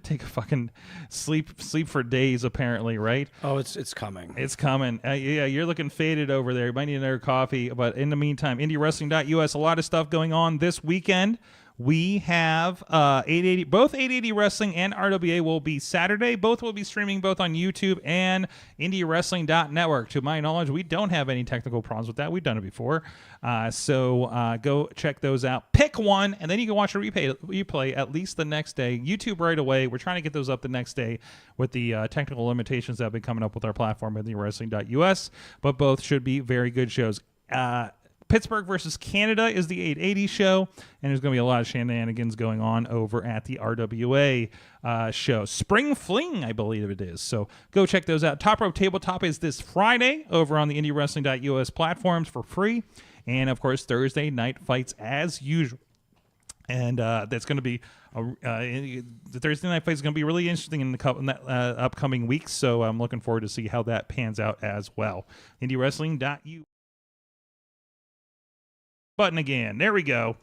take a fucking sleep for days, apparently, right? Oh, it's coming. It's coming. Yeah, you're looking faded over there. You might need another coffee, but in the meantime, IndieWrestling.us, a lot of stuff going on this weekend. We have 880, both 880 Wrestling and RWA will be Saturday. Both will be streaming both on YouTube and IndieWrestling.network. To my knowledge, we don't have any technical problems with that. We've done it before. So go check those out. Pick one, and then you can watch a replay at least the next day. YouTube right away. We're trying to get those up the next day with the technical limitations that have been coming up with our platform, IndieWrestling.us. But both should be very good shows. Pittsburgh versus Canada is the 880 show, and there's going to be a lot of shenanigans going on over at the RWA show. Spring Fling, I believe it is. So go check those out. Top Rope Tabletop is this Friday over on the IndieWrestling.us platforms for free. And, of course, Thursday night fights as usual. And that's going to be the Thursday night fight is going to be really interesting in the upcoming weeks. So I'm looking forward to see how that pans out as well. IndieWrestling.us. Button again. There we go.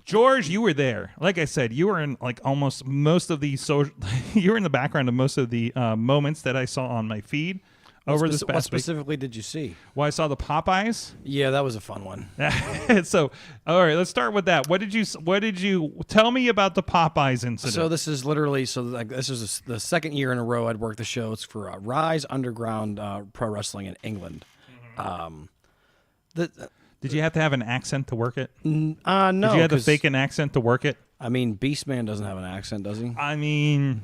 George, you were there. Like I said, you were in almost most of the you were in the background of most of the moments that I saw on my feed over this past week. What specifically did you see? Well, I saw the Popeyes. Yeah, that was a fun one. So, all right, let's start with that. What did you tell me about the Popeyes incident? So this is literally this is the second year in a row I'd worked the show. It's for Rise Underground Pro Wrestling in England. Did you have to have an accent to work it? No. Did you have to fake an accent to work it? I mean, Beastman doesn't have an accent, does he? I mean,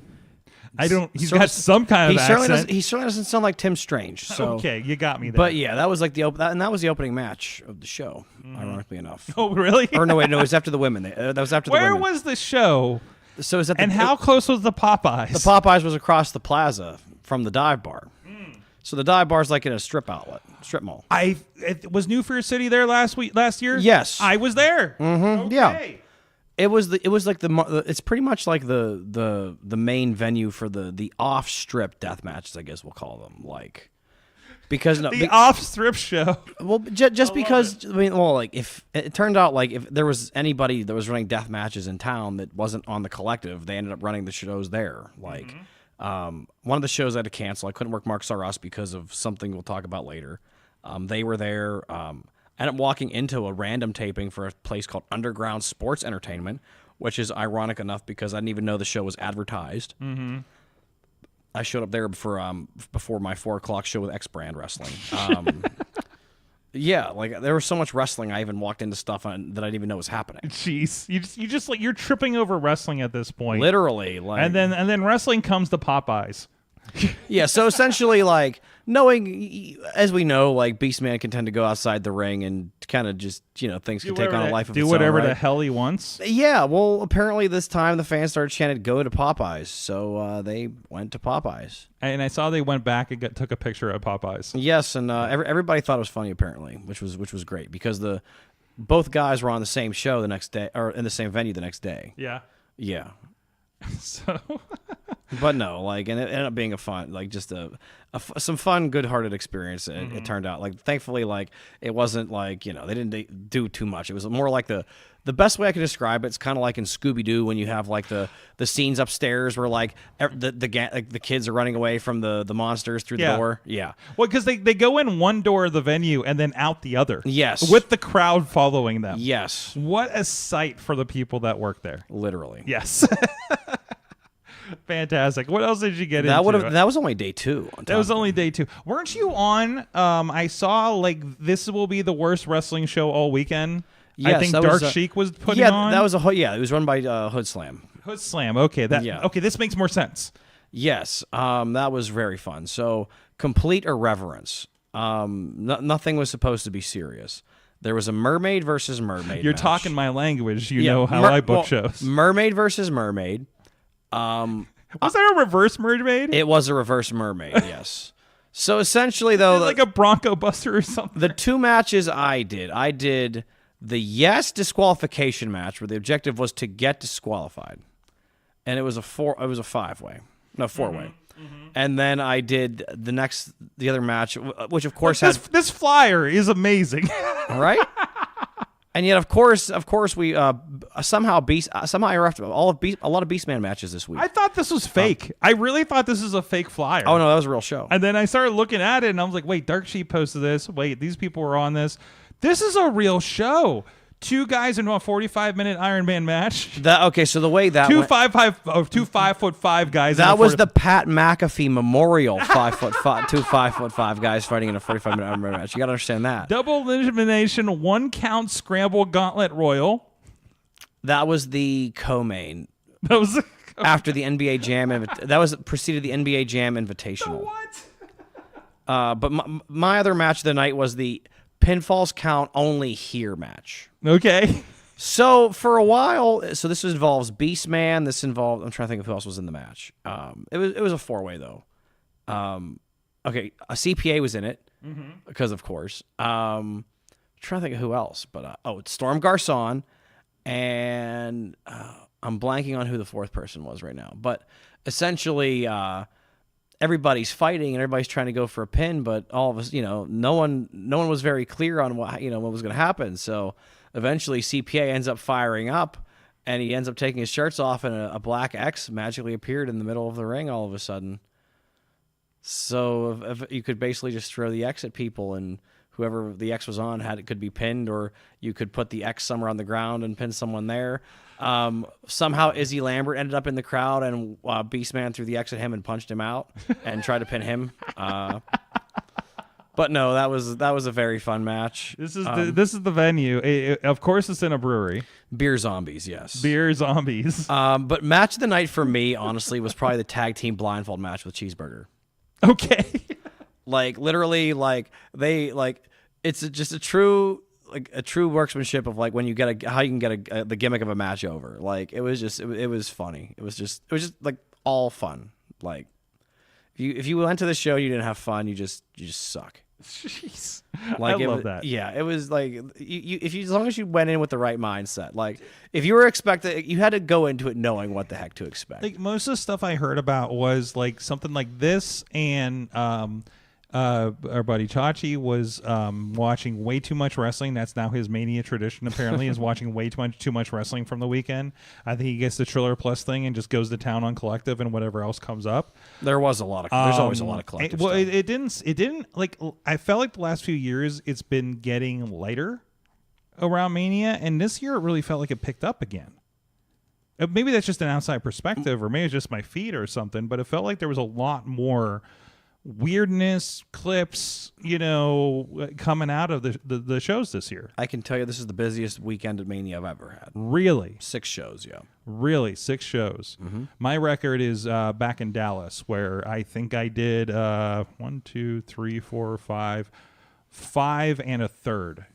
I don't. He's got some kind of accent. He certainly doesn't sound like Tim Strange. So. Okay, you got me there. But yeah, that was like that was the opening match of the show. Ironically enough. Oh, really? Or no, it was after the women. That was after the women. Where was the show? So is that how close was the Popeyes? The Popeyes was across the plaza from the dive bar. So the dive bar's like in a strip mall. It was New Fear City there last year. Yes, I was there. Mm-hmm. Okay. Yeah, it was like it's pretty much like the main venue for the off strip death matches, I guess we'll call them, because off strip show. Well, just because I mean, if it turned out if there was anybody that was running death matches in town that wasn't on the collective, they ended up running the shows there. One of the shows I had to cancel. I couldn't work Mark Saros because of something we'll talk about later. They were there. I ended up walking into a random taping for a place called Underground Sports Entertainment, which is ironic enough because I didn't even know the show was advertised. Mm-hmm. I showed up there before my 4:00 show with X Brand Wrestling. Yeah, there was so much wrestling. I even walked into stuff that I didn't even know was happening. Jeez, you're tripping over wrestling at this point, literally. And then wrestling comes to Popeyes. Yeah, so essentially, knowing, as we know, Beastman can tend to go outside the ring and kind of just, things can take on a life of its own. Do whatever right? the hell he wants. Yeah, well, apparently this time the fans started chanting, "Go to Popeyes," so they went to Popeyes. And I saw they went back and took a picture of Popeyes. Yes, and everybody thought it was funny apparently, which was great because both guys were on the same show the next day, or in the same venue the next day. Yeah. Yeah. So. But no, and it ended up being a fun, just some fun, good-hearted experience. It turned out, thankfully, it wasn't they didn't do too much. It was more like the best way I can describe it. It's kind of like in Scooby-Doo when you have the scenes upstairs where the kids are running away from the monsters through the door. Yeah. Well, because they go in one door of the venue and then out the other. Yes. With the crowd following them. Yes. What a sight for the people that work there. Literally. Yes. Fantastic. What else did you get into? That was only day 2. That was only day 2. Weren't you on? I saw this will be the worst wrestling show all weekend. Yes, I think Dark Sheik was putting on. That was it was run by Hood Slam. Hood Slam. Okay, okay. This makes more sense. Yes, that was very fun. So complete irreverence. Nothing was supposed to be serious. There was a mermaid versus mermaid. You're match. talking my language. You Yeah, know how I book shows. Mermaid versus mermaid. Was there a reverse mermaid? It was a reverse mermaid. Yes. So essentially, though, like a Bronco Buster or something. the two matches I did the yes disqualification match where the objective was to get disqualified, and it was a 5-way, no 4-way. And then I did the other match, which of course this flyer is amazing. right. And yet, of course, we somehow I wrapped a lot of Beastman matches this week. I thought this was fake. I really thought this is a fake flyer. Oh no, that was a real show. And then I started looking at it, and I was like, wait, Dark Sheep posted this. Wait, these people were on this. This is a real show. 2 guys in a 45-minute Iron Man match. So the way that two went, 5'5" guys. that was the Pat McAfee Memorial 5'5", 2 5'5" guys fighting in a 45-minute Iron Man match. You got to understand that. double elimination, 1 count scramble gauntlet royal. That was the co-main. That was After the NBA Jam, that was preceded the NBA Jam Invitational. what? But my other match of the night was the pinfalls count only here match. Okay. So for a while, this involves Beastman. This involved. I'm trying to think of who else was in the match. It was a 4-way though. Okay, a CPA was in it because of course. I'm trying to think of who else, but it's Storm Garcon, and I'm blanking on who the 4th person was right now. But essentially, everybody's fighting and everybody's trying to go for a pin, but all of us, no one was very clear on what was going to happen. So eventually CPA ends up firing up, and he ends up taking his shirts off, and a black X magically appeared in the middle of the ring all of a sudden. So if you could basically just throw the X at people, and whoever the X was on could be pinned, or you could put the X somewhere on the ground and pin someone there. Somehow Izzy Lambert ended up in the crowd, and Beastman threw the X at him and punched him out and tried to pin him. But no, that was a very fun match. This is the venue. Of course, it's in a brewery. Beer Zombies, yes. Beer Zombies. But match of the night for me, honestly, was probably the tag team blindfold match with Cheeseburger. Okay. Literally, it's just a true workmanship of when you get how you can get the gimmick of a match over. It was funny. It was just all fun. If you went to the show, you didn't have fun. You just suck. Jeez. I love that. Yeah, it was as long as you went in with the right mindset. If you were expecting, you had to go into it knowing what the heck to expect. Most of the stuff I heard about was something like this, and our buddy Chachi was watching way too much wrestling. That's now his Mania tradition, apparently, is watching way too much wrestling from the weekend. I think he gets the Triller Plus thing and just goes to town on Collective and whatever else comes up. There's always a lot of Collective stuff. It didn't I felt like the last few years it's been getting lighter around Mania, and this year it really felt like it picked up again. Maybe that's just an outside perspective, or maybe it's just my feed or something, but it felt like there was a lot more weirdness, clips, coming out of the shows this year. I can tell you this is the busiest weekend at Mania I've ever had. Really? 6 shows, yeah. Really? 6 shows. Mm-hmm. My record is back in Dallas, where I think I did 1, 2, 3, 4, 5 and a third.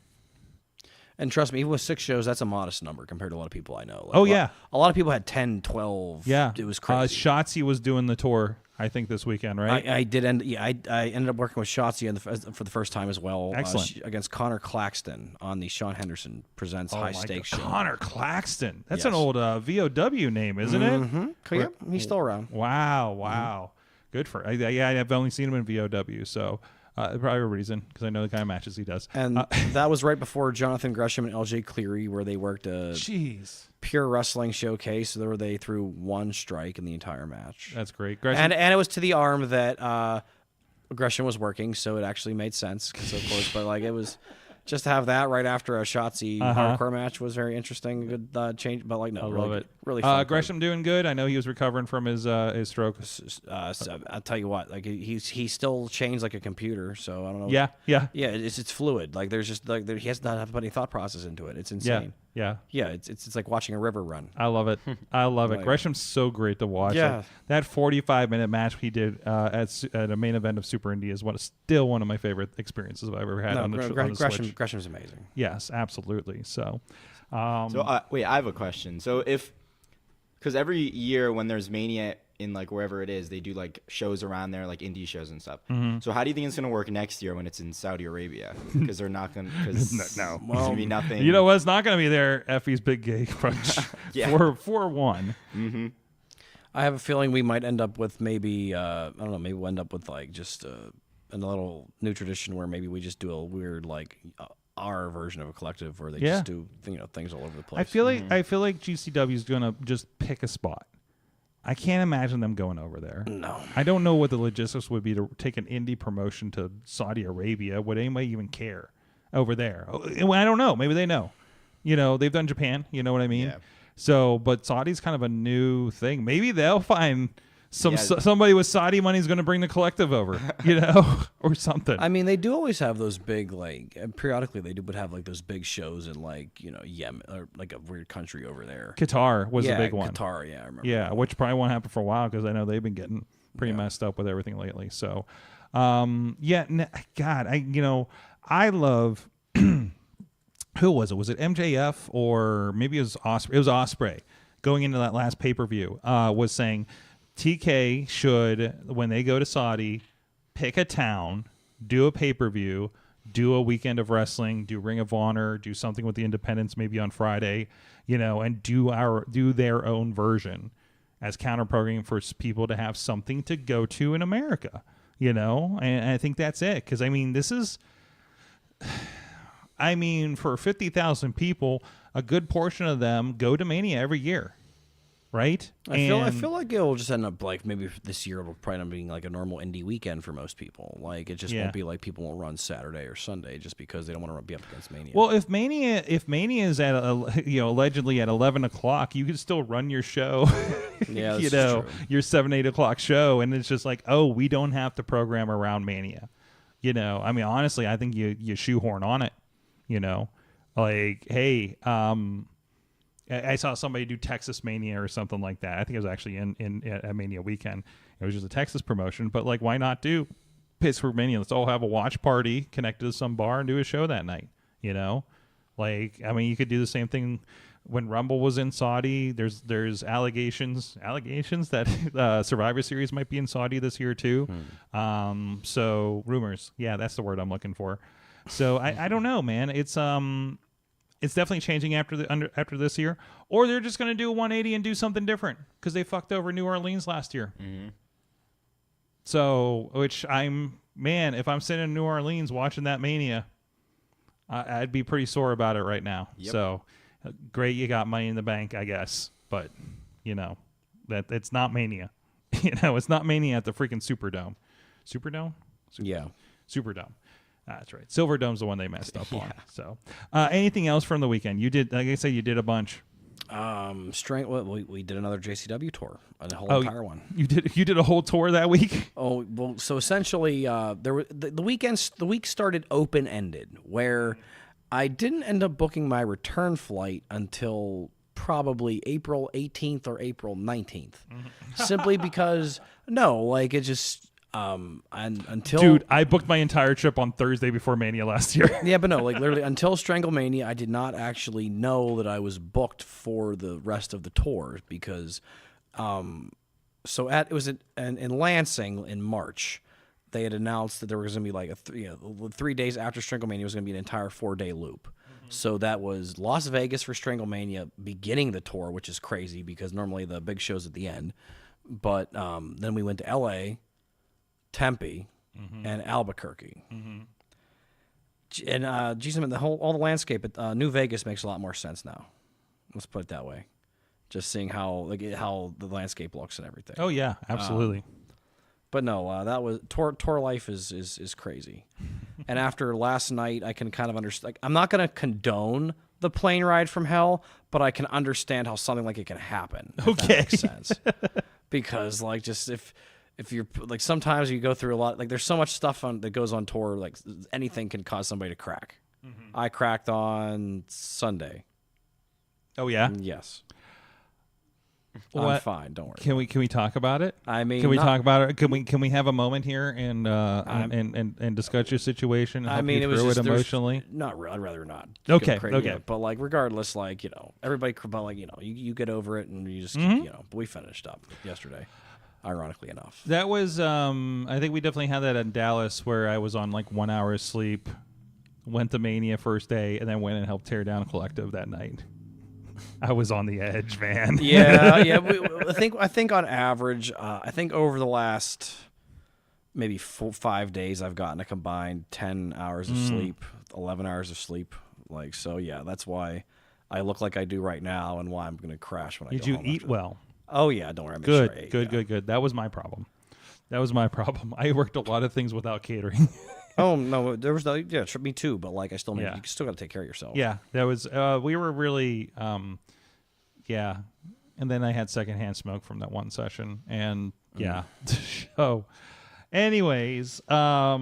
And trust me, even with 6 shows, that's a modest number compared to a lot of people I know. Yeah. A lot of people had 10, 12. Yeah. It was crazy. Shotzi was doing the tour, I think, this weekend, right? I ended up working with Shotzi for the first time as well. Excellent. Against Connor Claxton on the Sean Henderson Presents High Stakes show. Connor Claxton. That's an old VOW name, isn't it? Mm-hmm. Yep, he's still around. Wow. Mm-hmm. Good for I've only seen him in VOW, so probably a reason, because I know the kind of matches he does. And that was right before Jonathan Gresham and LJ Cleary, where they worked a pure wrestling showcase, where they threw 1 strike in the entire match. That's great. Gresham. And it was to the arm that Gresham was working, so it actually made sense. Of course, but it was just to have that right after a Shotzi hardcore match was very interesting. A good change, but no, I really, love it. Really fun. Gresham doing good. I know he was recovering from his stroke. So I'll tell you what, he still chains like a computer. So I don't know. Yeah. It's fluid. There's just he has not have to put any thought process into it. It's insane. Yeah. It's like watching a river run. I love it. I love it. Gresham's so great to watch. Yeah. That 45-minute match he did at a main event of Super Indy is still one of my favorite experiences I've ever had on the Switch. Gresham's amazing. Yes, absolutely. So, Wait, I have a question. So because every year when there's Mania in like wherever it is, they do like shows around there, like indie shows and stuff. So how do you think it's going to work next year when it's in Saudi Arabia? Because they're not going to, because there's going to be nothing. You know what's not going to be there? Effie's Big Gay Crunch for one. Mm-hmm. I have a feeling we might end up with maybe, I don't know, maybe we'll end up with like just a little new tradition where maybe we just do a weird like our version of a collective where they just do things all over the place. I feel like GCW is going to just pick a spot. I can't imagine them going over there. No. I don't know what the logistics would be to take an indie promotion to Saudi Arabia. Would anybody even care over there? I don't know. Maybe they know. They've done Japan. You know what I mean? Yeah. So, but Saudi's kind of a new thing. Maybe they'll find somebody with Saudi money is going to bring the collective over, or something. I mean, they do always have those big, like, periodically they would have like those big shows in like, Yemen or like a weird country over there. Qatar was the big one. Qatar, yeah, I remember. Yeah, which probably won't happen for a while because I know they've been getting pretty messed up with everything lately. So, God, I love. Who was it? Was it MJF or maybe it was Ospreay? It was Ospreay going into that last pay-per-view. Was saying TK should, when they go to Saudi, pick a town, do a pay-per-view, do a weekend of wrestling, do Ring of Honor, do something with the independents maybe on Friday, and do their own version as counter-programming for people to have something to go to in America, and I think that's it. Because, this is... for 50,000 people, a good portion of them go to Mania every year, right? I feel like it'll just end up like maybe this year it'll probably end up being like a normal indie weekend for most people. Like it just won't be like people won't run Saturday or Sunday just because they don't want to be up against Mania. Well, if Mania is at allegedly at 11 o'clock, you can still run your show. Yeah, that's true. Your 7-8 o'clock show, and it's just like, oh, we don't have to program around Mania. Honestly, I think you shoehorn on it. Like, hey, I saw somebody do Texas Mania or something like that. I think it was actually at Mania weekend. It was just a Texas promotion, but like, why not do Pittsburgh Mania? Let's all have a watch party connected to some bar and do a show that night. Like, you could do the same thing when Rumble was in Saudi. There's allegations that Survivor Series might be in Saudi this year too. So rumors. Yeah, that's the word I'm looking for. So I don't know, man. It's definitely changing after this year, or they're just going to do a 180 and do something different because they fucked over New Orleans last year. Mm-hmm. So, if I'm sitting in New Orleans watching that Mania, I'd be pretty sore about it right now. Yep. So, great, you got Money in the Bank, I guess, but that it's not Mania. It's not Mania at the freaking Superdome. Superdome? Yeah, Superdome. That's right. Silverdome's the one they messed up on. So, anything else from the weekend? You did, like I said, you did a bunch. We did another JCW tour, a whole entire one. You did a whole tour that week? Oh, well, so essentially, the week started open ended, where I didn't end up booking my return flight until probably April 18th or April 19th, simply because it just. Dude, I booked my entire trip on Thursday before Mania last year. Yeah, but no, like literally until Stranglemania, I did not actually know that I was booked for the rest of the tour because, it was in Lansing in March. They had announced that there was going to be like 3 days after Stranglemania was going to be an entire 4-day loop. Mm-hmm. So that was Las Vegas for Stranglemania beginning the tour, which is crazy because normally the big show's at the end. But then we went to LA. Tempe, and Albuquerque, and all the landscape at New Vegas makes a lot more sense now. Let's put it that way. Just seeing how the landscape looks and everything. Oh yeah, absolutely. But no, that was tour life is crazy. And after last night, I can kind of understand. Like, I'm not going to condone the plane ride from hell, but I can understand how something like it can happen. If that makes sense. Because if you're like, sometimes you go through a lot, like there's so much stuff that goes on tour, like anything can cause somebody to crack. Mm-hmm. I cracked on Sunday. Oh yeah? Yes. I'm fine. Don't worry. Can we talk about it? I mean, can we talk about it? Can we have a moment here and discuss your situation? And help you it was through just it emotionally. Not really. I'd rather not. Okay. Go crazy. Okay. Yeah, but like, regardless, like everybody, but like you get over it and you just But we finished up yesterday. Ironically enough, that was I think we definitely had that in Dallas where I was on like 1 hour sleep, went to Mania first day, and then went and helped tear down Collective that night. I was on the edge, man. Yeah. I think on average, I think over the last maybe 5 days, I've gotten a combined 10 hours of sleep, 11 hours of sleep. Like, so yeah, that's why I look like I do right now, and why I'm going to crash when I Did go you home eat after well? Oh yeah, don't worry. Good. That was my problem. I worked a lot of things without catering. Oh no, there was me too. But like, I still you still got to take care of yourself. Yeah, that was. We were really, yeah. And then I had secondhand smoke from that one session, and So, anyways, a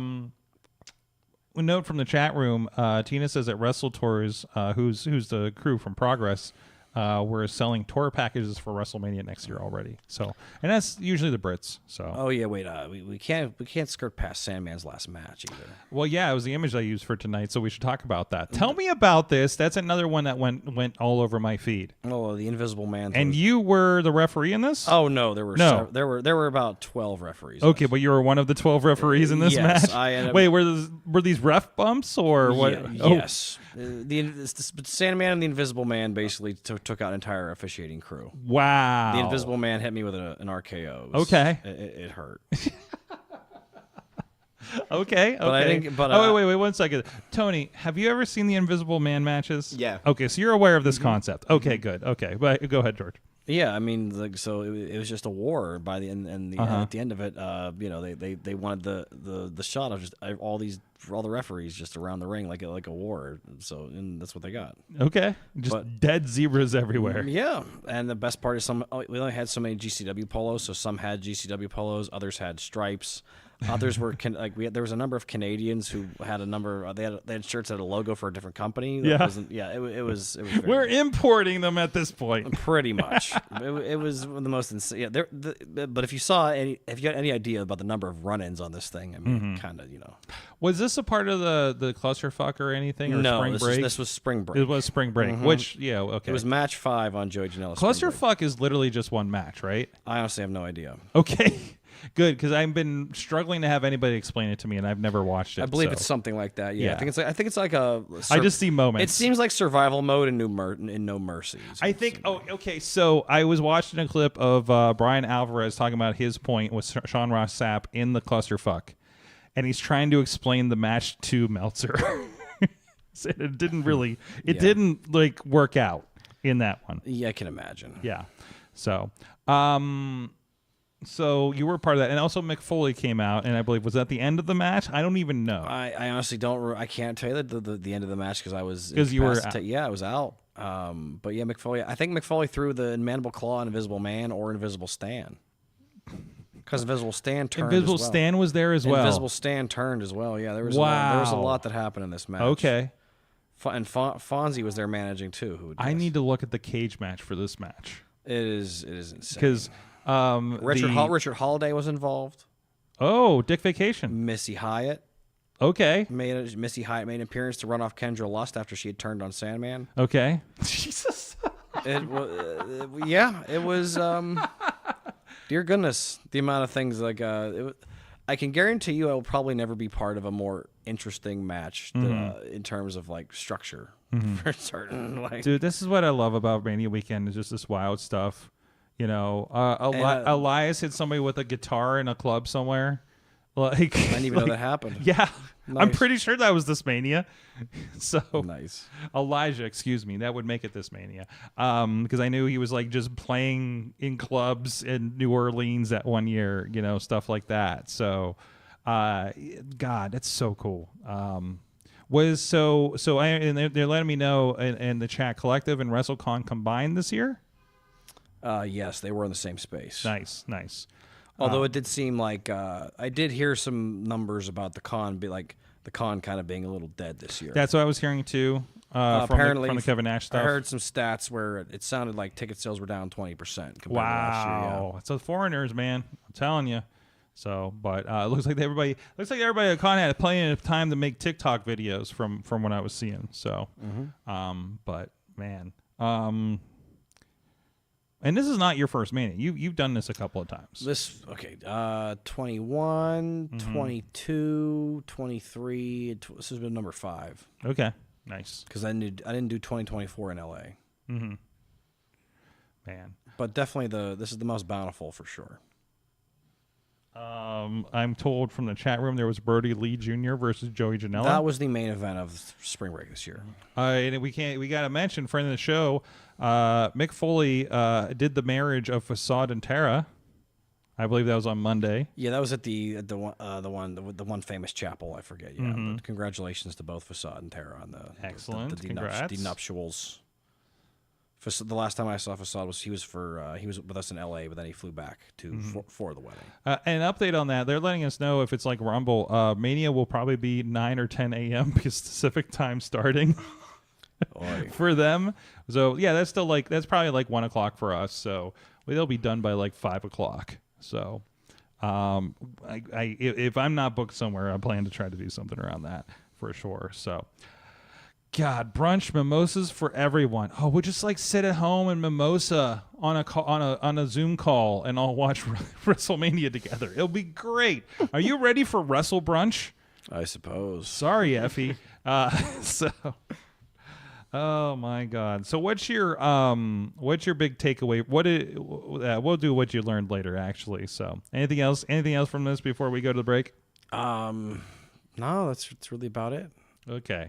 note from the chat room. Tina says at Wrestle Tours, who's the crew from Progress. We're selling tour packages for WrestleMania next year already. So, and that's usually the Brits. So. Oh yeah, wait. We can't skirt past Sandman's last match either. Well, yeah, it was the image I used for tonight, so we should talk about that. Tell me about this. That's another one that went all over my feed. Oh, the Invisible Man. And you were the referee in this? Oh no, there were about 12 referees. Okay, but you were one of the 12 referees in this match. Wait, were these ref bumps or what? Yeah, yes. The Sandman and the Invisible Man basically took out an entire officiating crew. Wow. The Invisible Man hit me with an RKO. Okay. It hurt. Okay. But I think. But wait 1 second. Tony, have you ever seen the Invisible Man matches? Yeah. Okay, so you're aware of this concept. Okay, good. Okay, but go ahead, George. Yeah, I mean, like, so it was just a war by the end, and at the end of it, they wanted the shot of just all the referees just around the ring like a war. So and that's what they got. Okay, dead zebras everywhere. Yeah, and the best part is we only had so many GCW polos, so some had GCW polos, others had stripes. Others were there was a number of Canadians who had a number. They had shirts that had a logo for a different company. It was. We're importing them at this point. Pretty much. it was the most insane. Yeah, but if you got any idea about the number of run-ins on this thing, I mean, kind of, Was this a part of the clusterfuck or anything? Or no, spring break? this was spring break. It was spring break, which okay. It was match 5 on Joey Janela's. Clusterfuck is literally just one match, right? I honestly have no idea. Okay. Good, because I've been struggling to have anybody explain it to me, and I've never watched it. I believe it's something like that. Yeah, I think it's like a. I just see moments. It seems like survival mode in No Mercy. I think. Oh, okay. So I was watching a clip of Brian Alvarez talking about his point with Sean Ross Sapp in the clusterfuck, and he's trying to explain the match to Meltzer. It didn't really. It didn't like work out in that one. Yeah, I can imagine. Yeah. So. So you were part of that, and also Mick Foley came out, and I believe was that the end of the match. I don't even know. I honestly don't. I can't tell you the end of the match because I was you were I was out. But yeah, Mick Foley. I think Mick Foley threw the Mandible Claw on Invisible Man or Invisible Stan. Because Invisible Stan turned. Invisible as well. Stan was there as well. Invisible Stan turned as well. Yeah, there was a lot that happened in this match. Okay. And Fonzie was there managing too. I need to look at the cage match for this match. It is insane because. Richard Holiday was involved. Oh, Dick Vacation. Missy Hyatt. Okay. Missy Hyatt made an appearance to run off Kendra Lust after she had turned on Sandman. Okay. Jesus. It was. Dear goodness, the amount of things I can guarantee you, I will probably never be part of a more interesting match in terms of like structure for certain. Dude, this is what I love about Mania Weekend is just this wild stuff. Elias hit somebody with a guitar in a club somewhere. Like I didn't even know that happened. Yeah, nice. I'm pretty sure that was this Mania. So nice. Elijah, excuse me, that would make it this Mania. Because I knew he was like just playing in clubs in New Orleans that one year, stuff like that. So, God, that's so cool. They're letting me know in the chat, Collective and WrestleCon combined this year. Yes, they were in the same space. Nice. Although it did seem like I did hear some numbers about the con, be like the con kind of being a little dead this year. That's what I was hearing too. Apparently, from the Kevin Nash stuff. I heard some stats where it sounded like ticket sales were down 20% compared to last year. Wow, it's the foreigners, man. I'm telling you. So, but it looks like everybody at con had plenty of time to make TikTok videos from what I was seeing. So, but man, and this is not your first Mania. You've done this a couple of times. 21, 22, 23. This has been number 5. Okay, nice. Because I didn't do 2024 in LA. Mm-hmm. Man, but definitely this is the most bountiful for sure. I'm told from the chat room there was Brody Lee Jr. versus Joey Janela. That was the main event of spring break this year. And we got to mention, friend of the show, Mick Foley did the marriage of Facade and Tara. I believe that was on Monday. Yeah, that was at the one famous chapel. I forget. Yeah, but congratulations to both Facade and Tara on the denuptials. The last time I saw Facade he was with us in LA, but then he flew back for the wedding. An update on that: they're letting us know if it's like Rumble, Mania will probably be 9 or 10 a.m. Pacific time starting for them. So yeah, that's probably like 1 o'clock for us. So they'll be done by like 5 o'clock. So if I'm not booked somewhere, I plan to try to do something around that for sure. So. God, brunch mimosas for everyone. Oh, we'll just like sit at home and mimosa on a Zoom call and all watch WrestleMania together. It'll be great. Are you ready for Wrestle Brunch? I suppose. Sorry, Effie. Oh my God. So what's your big takeaway? We'll do what you learned later, actually. So anything else from this before we go to the break? No, that's really about it. Okay.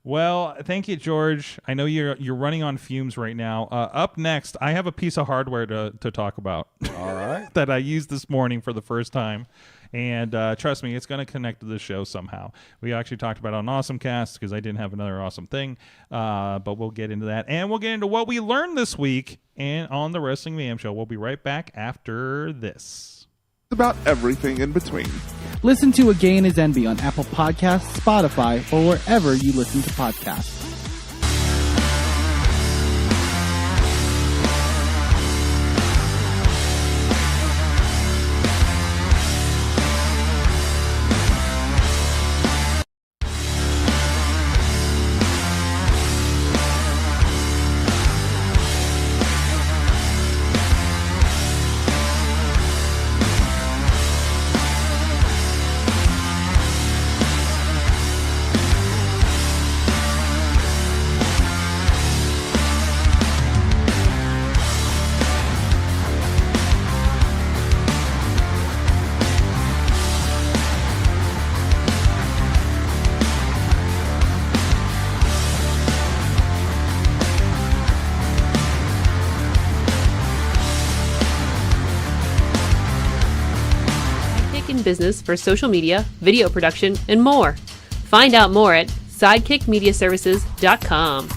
Well, thank you, George. I know you're running on fumes right now. Up next, I have a piece of hardware to talk about. All right. That I used this morning for the first time. And trust me, it's going to connect to the show somehow. We actually talked about it on AwesomeCast because I didn't have another awesome thing. But we'll get into that. And we'll get into what we learned this week and on the Wrestling Mayhem Show. We'll be right back after this. About everything in between. Listen to A Gay in His Envy on Apple Podcasts, Spotify, or wherever you listen to podcasts. Business for social media, video production, and more. Find out more at sidekickmediaservices.com.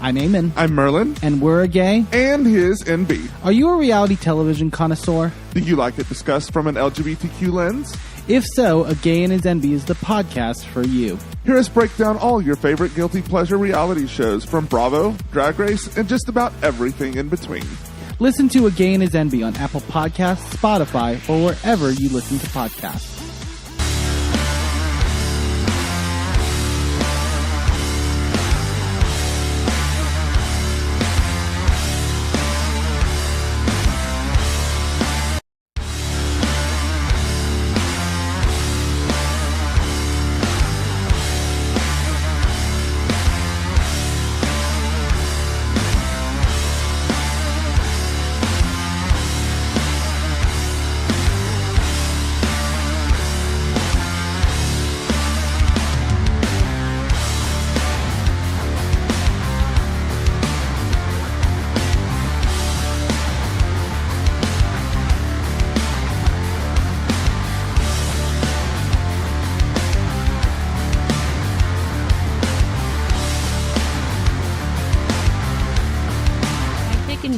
I'm Eamon. I'm Merlin. And we're a gay. And his NB. Are you a reality television connoisseur? Do you like it discussed from an LGBTQ lens? If so, A Gay in His Envy is the podcast for you. Hear us break down all your favorite guilty pleasure reality shows from Bravo, Drag Race, and just about everything in between. Listen to A Gay in His Envy on Apple Podcasts, Spotify, or wherever you listen to podcasts.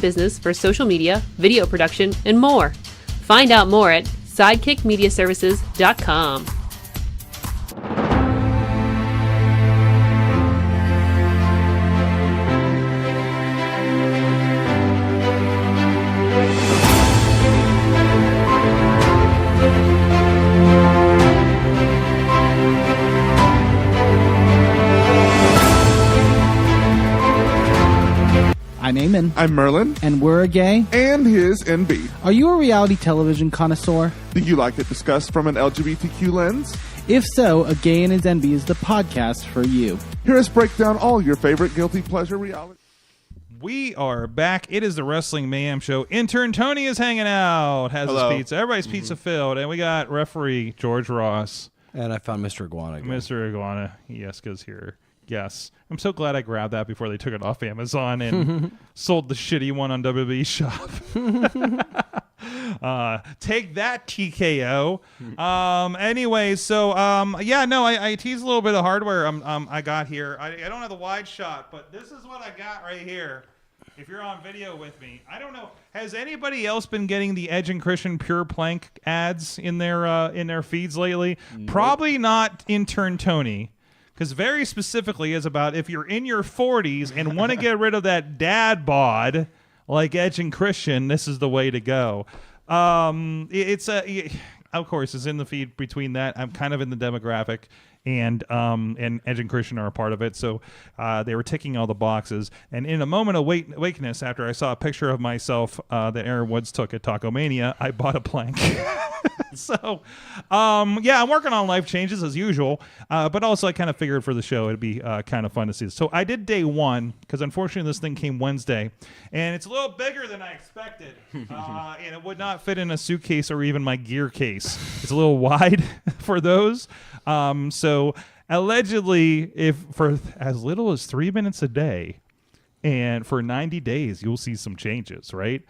business for social media, video production, and more. Find out more at sidekickmediaservices.com. I'm Eamon. I'm Merlin, And we're a gay. and his NB. Are you a reality television connoisseur? Do you like it discussed from an LGBTQ lens? If so, A Gay and His Envy is the podcast for you. Hear us break down all your favorite guilty pleasure reality. We are back. It is the Wrestling Mayhem Show. Intern Tony is hanging out, has Hello. his pizza. Everybody's pizza filled. And we got referee George Ross. And I found Mr. Iguana again. Mr. Iguana, Yeska's here. Yes. I'm so glad I grabbed that before they took it off Amazon and sold the shitty one on WWE Shop. Take that, TKO. Anyway, so I teased a little bit of hardware I got here. I don't have the wide shot, but this is what I got right here. If you're on video with me, I don't know. Has anybody else been getting the Edge and Christian Pure Plank ads in their feeds lately? Nope. Probably not Intern Tony. Because very specifically is about if you're in your 40s and want to get rid of that dad bod like Edge and Christian, this is the way to go. Of course, it's in the feed between that. I'm kind of in the demographic, and Edge and Christian are a part of it. So they were ticking all the boxes. And in a moment of wakeness, after I saw a picture of myself that Aaron Woods took at Taco Mania, I bought a plank. So, I'm working on life changes as usual, but also I kind of figured for the show it'd be kind of fun to see. So I did day one because unfortunately this thing came Wednesday, and it's a little bigger than I expected, and it would not fit in a suitcase or even my gear case. It's a little wide for those. So allegedly, if for as little as 3 minutes a day, and for 90 days, you'll see some changes, right?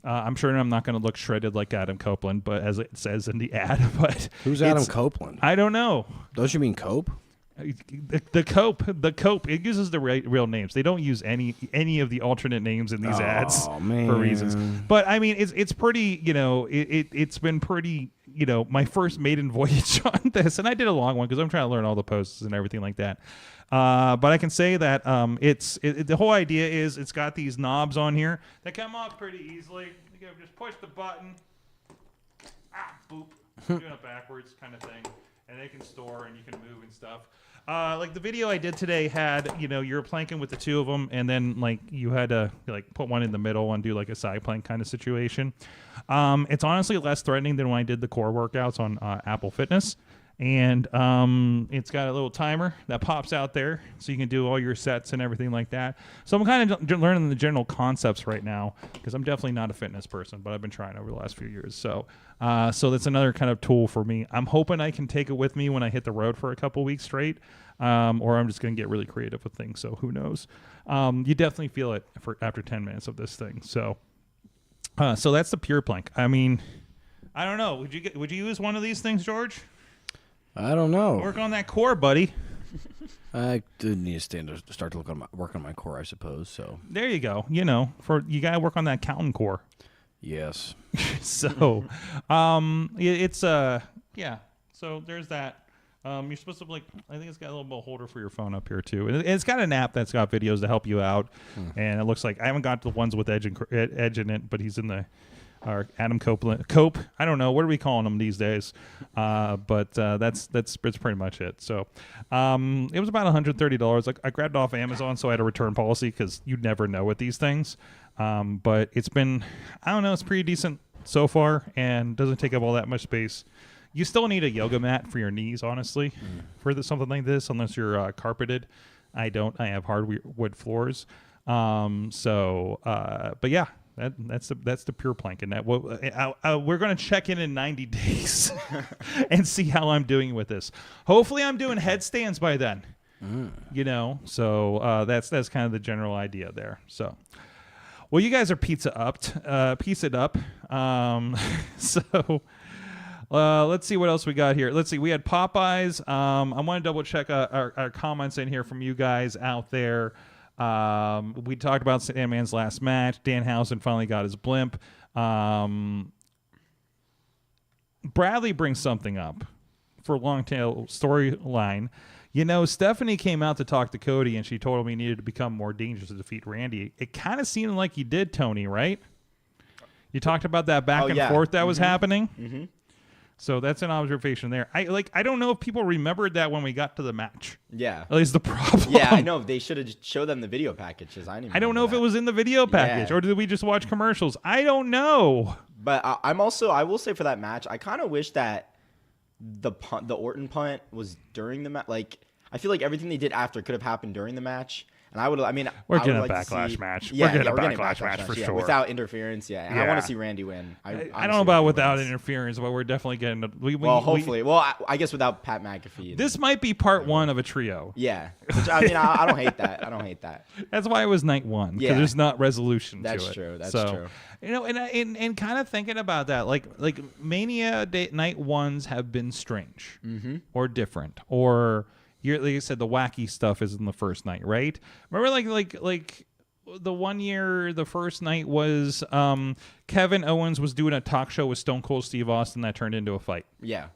I'm sure I'm not going to look shredded like Adam Copeland, but as it says in the ad. But Who's Adam Copeland? I don't know. Don't you mean Cope? The Cope. It uses the real names. They don't use any of the alternate names in these ads for reasons. But I mean, it's pretty. It's been pretty. My first maiden voyage on this, and I did a long one because I'm trying to learn all the posts and everything like that. But I can say that the whole idea is it's got these knobs on here that come off pretty easily. You can just push the button. Boop. Doing it backwards kind of thing. And they can store and you can move and stuff. Like the video I did today had, you were planking with the two of them, and then like you had to like put one in the middle and do like a side plank kind of situation. It's honestly less threatening than when I did the core workouts on Apple Fitness. And it's got a little timer that pops out there so you can do all your sets and everything like that. So I'm kind of learning the general concepts right now because I'm definitely not a fitness person, but I've been trying over the last few years. So that's another kind of tool for me. I'm hoping I can take it with me when I hit the road for a couple weeks straight, or I'm just going to get really creative with things. So who knows? You definitely feel it after 10 minutes of this thing. So that's the Pure Plank. I mean, I don't know. Would you use one of these things, George? I don't know. Work on that core, buddy. I do need to start to work on my core, I suppose. So there you go. You gotta work on that accountant core. Yes. So, So there's that. You're supposed to I think it's got a little bit of holder for your phone up here too, and it's got an app that's got videos to help you out. And it looks like I haven't got the ones with Edge in it, but he's in the. Or Adam Copeland. Cope. I don't know. What are we calling them these days? But that's pretty much it. So it was about $130. I grabbed it off Amazon, so I had a return policy because you never know with these things. But it's been, I don't know, it's pretty decent so far and doesn't take up all that much space. You still need a yoga mat for your knees, honestly, for something like this, unless you're carpeted. I don't. I have hardwood floors. But yeah. That's the Pure Plank, and that we're going to check in 90 days and see how I'm doing with this. Hopefully, I'm doing headstands by then. So that's kind of the general idea there. So, well, you guys are pizza upped, pieced up. Let's see what else we got here. Let's see. We had Popeyes. I want to double check our comments in here from you guys out there. We talked about Sandman's last match. Danhausen finally got his blimp. Bradley brings something up for long tail storyline. You know, Stephanie came out to talk to Cody, and she told him he needed to become more dangerous to defeat Randy. It kind of seemed like he did, Tony, right? You talked about that back and forth that was happening. Mm-hmm. So that's an observation there. I don't know if people remembered that when we got to the match. Yeah. At least the problem. Yeah, I know. They should have showed them the video packages. I don't know if it was in the video package or did we just watch commercials. I don't know. But I will say for that match, I kind of wish that the Orton punt was during the match. Like, I feel like everything they did after could have happened during the match. And we're getting a backlash match. Yeah, we're getting a backlash match for sure. Without interference, yeah. And I want to see Randy win. I don't know about without interference, but we're definitely getting. Hopefully. I guess without Pat McAfee. This might be part one of a trio. Yeah. Which, I mean, I don't hate that. That's why it was night one. Because there's not resolution to it. That's true. That's true. You know, and kind of thinking about that, like Mania night ones have been strange or different or. Like I said, the wacky stuff is in the first night, right? Remember, like the one year, the first night was Kevin Owens was doing a talk show with Stone Cold Steve Austin that turned into a fight. Yeah,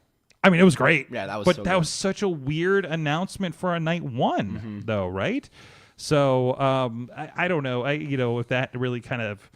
I mean it was great. Yeah, that was. But that was such a weird announcement for a night one, though, right? So I don't know. If that really kind of.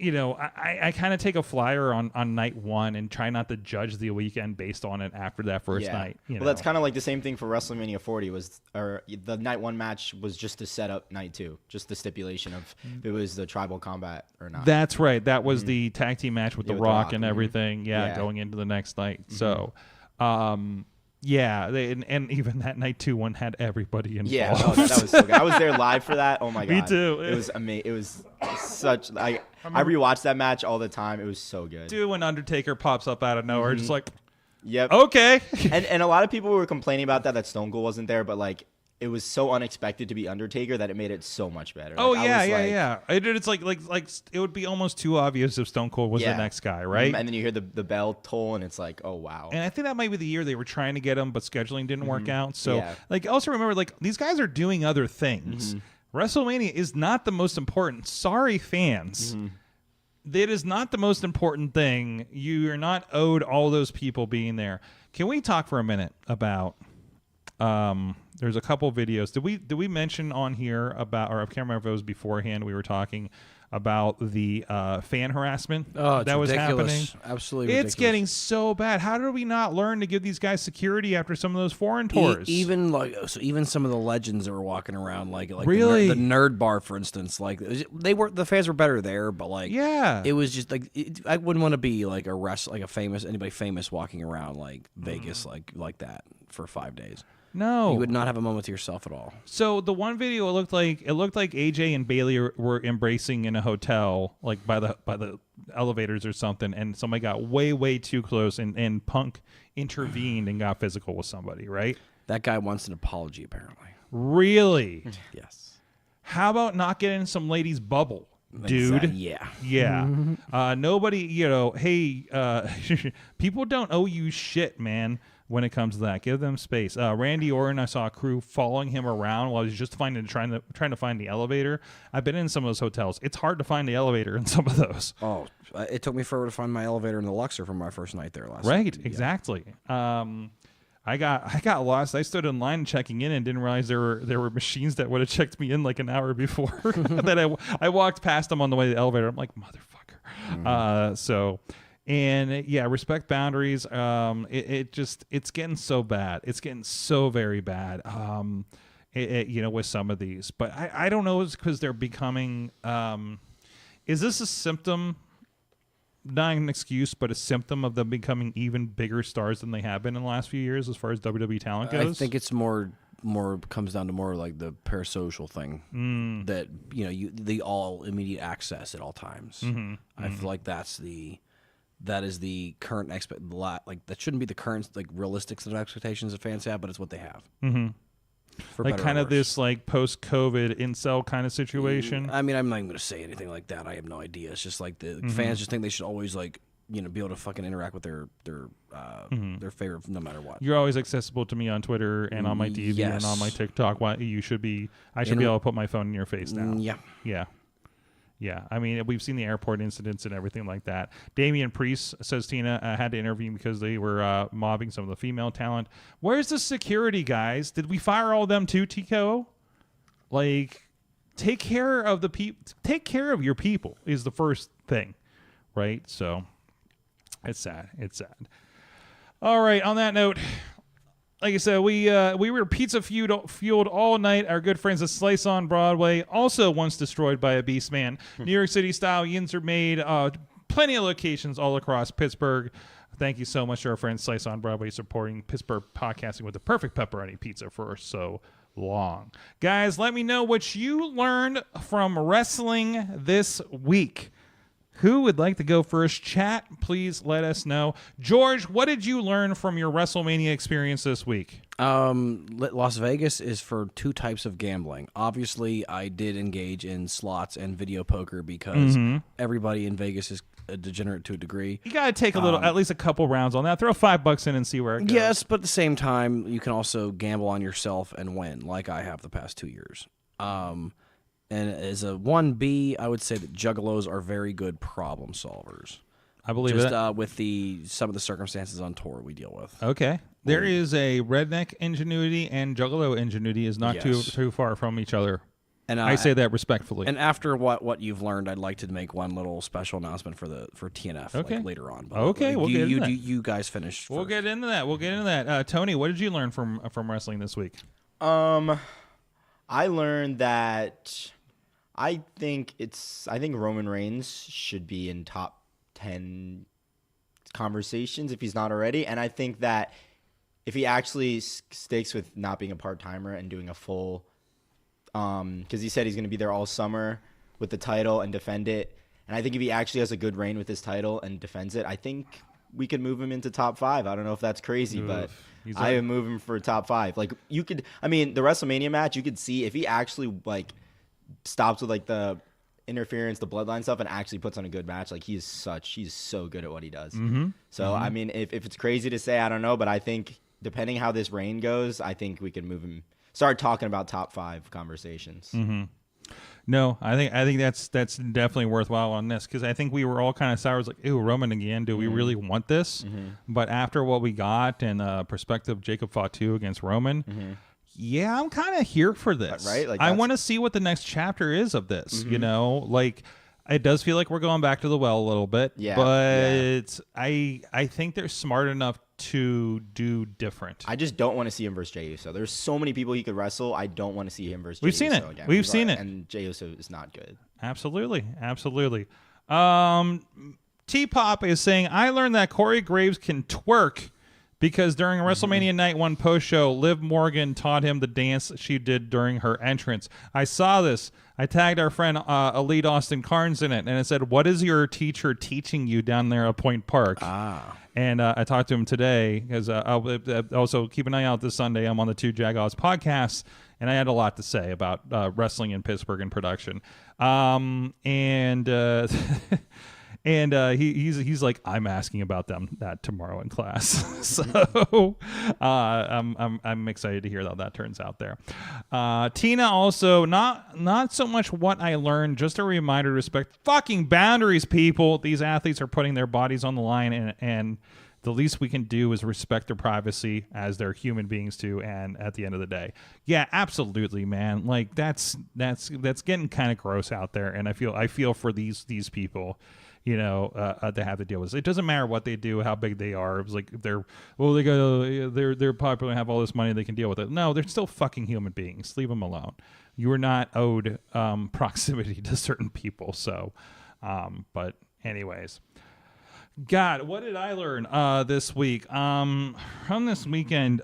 I kind of take a flyer on night one and try not to judge the weekend based on it after that first night. Well, that's kind of like the same thing for WrestleMania 40 or the night one match was just to set up night two, just the stipulation of if it was the tribal combat or not. That's right. That was the tag team match with The Rock and everything. Yeah, going into the next night. So, and even that night two one had everybody involved. Yeah, that was so good. I was there live for that. Oh my god, me too. It was amazing. It was such. I rewatch that match all the time. It was so good. Dude, when Undertaker pops up out of nowhere, just like, yep, okay. and a lot of people were complaining about that Stone Cold wasn't there, but like. It was so unexpected to be Undertaker that it made it so much better. Oh, yeah. It's like it would be almost too obvious if Stone Cold was the next guy, right? And then you hear the bell toll, and it's like, oh, wow. And I think that might be the year they were trying to get him, but scheduling didn't work out. So, also remember, these guys are doing other things. WrestleMania is not the most important. Sorry, fans. It is not the most important thing. You are not owed all those people being there. Can we talk for a minute about... there's a couple videos. Did we mention on here about, or I can't remember if it was beforehand, we were talking about the fan harassment that was happening. Absolutely ridiculous. It's getting so bad. How did we not learn to give these guys security after some of those foreign tours? Even some of the legends that were walking around, like really? the Nerd Bar, for instance, like the fans were better there, but like it was just like I wouldn't want to be like anybody famous walking around like Vegas like that for 5 days. No, you would not have a moment to yourself at all. So the one video, it looked like AJ and Bailey were embracing in a hotel, like by the elevators or something, and somebody got way too close, and Punk intervened and got physical with somebody. Right? That guy wants an apology, apparently. Really? Yes. How about not getting in some lady's bubble? Dude, yeah. Nobody, hey, people don't owe you shit, man. When it comes to that, give them space. Randy Orton, I saw a crew following him around while he was just trying to find the elevator. I've been in some of those hotels. It's hard to find the elevator in some of those. Oh, it took me forever to find my elevator in the Luxor from my first night there last. Right, exactly. I got lost. I stood in line checking in and didn't realize there were machines that would have checked me in like an hour before. That I walked past them on the way to the elevator. I'm like, motherfucker. And respect boundaries. It's getting so bad. It's getting so very bad. With some of these, but I don't know. It's because they're becoming. Is this a symptom? Not an excuse, but a symptom of them becoming even bigger stars than they have been in the last few years, as far as WWE talent goes. I think it's more comes down to more like the parasocial thing that the all immediate access at all times. I feel like that is the current that shouldn't be the current like realistic set of expectations that fans have, but it's what they have. Like kind of this like post-COVID incel kind of situation. I mean, I'm not even going to say anything like that. I have no idea. It's just like the fans just think they should always like be able to fucking interact with their favorite no matter what. You're always accessible to me on Twitter and on my TV and on my TikTok. I should be able to put my phone in your face now. Yeah. I mean, we've seen the airport incidents and everything like that. Damian Priest says Tina had to intervene because they were mobbing some of the female talent. Where's the security, guys? Did we fire all of them too, Tico? Like, take care of the people. Take care of your people is the first thing, right? So, it's sad. It's sad. All right. On that note, like I said, we were pizza fueled all night. Our good friends at Slice on Broadway, also once destroyed by a beast man. New York City style yins are made. Plenty of locations all across Pittsburgh. Thank you so much to our friends Slice on Broadway supporting Pittsburgh podcasting with the perfect pepperoni pizza for so long. Guys, let me know what you learned from wrestling this week. Who would like to go first? Chat, please let us know. George, what did you learn from your WrestleMania experience this week? Las Vegas is for two types of gambling. Obviously, I did engage in slots and video poker because everybody in Vegas is a degenerate to a degree. You got to take a little, at least a couple rounds on that. Throw $5 in and see where it goes. Yes, but at the same time, you can also gamble on yourself and win, like I have the past 2 years. And as a 1B, I would say that juggalos are very good problem solvers. I believe it. With some of the circumstances on tour we deal with. Okay. There is a redneck ingenuity and juggalo ingenuity is not too far from each other. And I say that respectfully. And after what you've learned, I'd like to make one little special announcement for TNF later on. But we'll get into that. You guys finish We'll get into that. Tony, what did you learn from wrestling this week? I learned that I think Roman Reigns should be in top 10 conversations if he's not already. And I think that if he actually sticks with not being a part-timer and doing a full, because he said he's going to be there all summer with the title and defend it. And I think if he actually has a good reign with his title and defends it, I think we could move him into top 5. I don't know if that's crazy, but I would move him for top 5. Like the WrestleMania match, you could see if he actually stops with the interference, the bloodline stuff, and actually puts on a good match. Like he's so good at what he does. So I mean, if it's crazy to say, I don't know, but I think depending how this reign goes, I think we can move him. Start talking about top 5 conversations. No, I think that's definitely worthwhile on this because I think we were all kind of sour. Like, ew, Roman again. Do we really want this? But after what we got and perspective, Jacob Fatu against Roman. Yeah, I'm kind of here for this. Right? I want to see what the next chapter is of this. You know, it does feel like we're going back to the well a little bit. Yeah. But I think they're smart enough to do different. I just don't want to see him versus Jey Uso. There's so many people he could wrestle. I don't want to see him versus Jey Uso again. We've seen it. And Jey Uso is not good. Absolutely. T-Pop is saying, I learned that Corey Graves can twerk because during WrestleMania Night 1 post-show, Liv Morgan taught him the dance she did during her entrance. I saw this. I tagged our friend Elite Austin Carnes in it, and it said, what is your teacher teaching you down there at Point Park? And I talked to him today because also keep an eye out this Sunday. I'm on the 2 Jagoffs podcasts, and I had a lot to say about wrestling in Pittsburgh and production. And he's like, I'm asking about that tomorrow in class. So I'm excited to hear how that turns out there. Tina also, not so much what I learned, just a reminder to respect fucking boundaries, people. These athletes are putting their bodies on the line, and the least we can do is respect their privacy as they're human beings too. And at the end of the day, yeah, absolutely, man. Like that's getting kind of gross out there, and I feel for these people. You know, to have to deal with this. It doesn't matter what they do, how big they are. It was like they're popular and have all this money, they can deal with it. No, they're still fucking human beings. Leave them alone. You are not owed proximity to certain people. So, but anyways, God, what did I learn this week? From this weekend,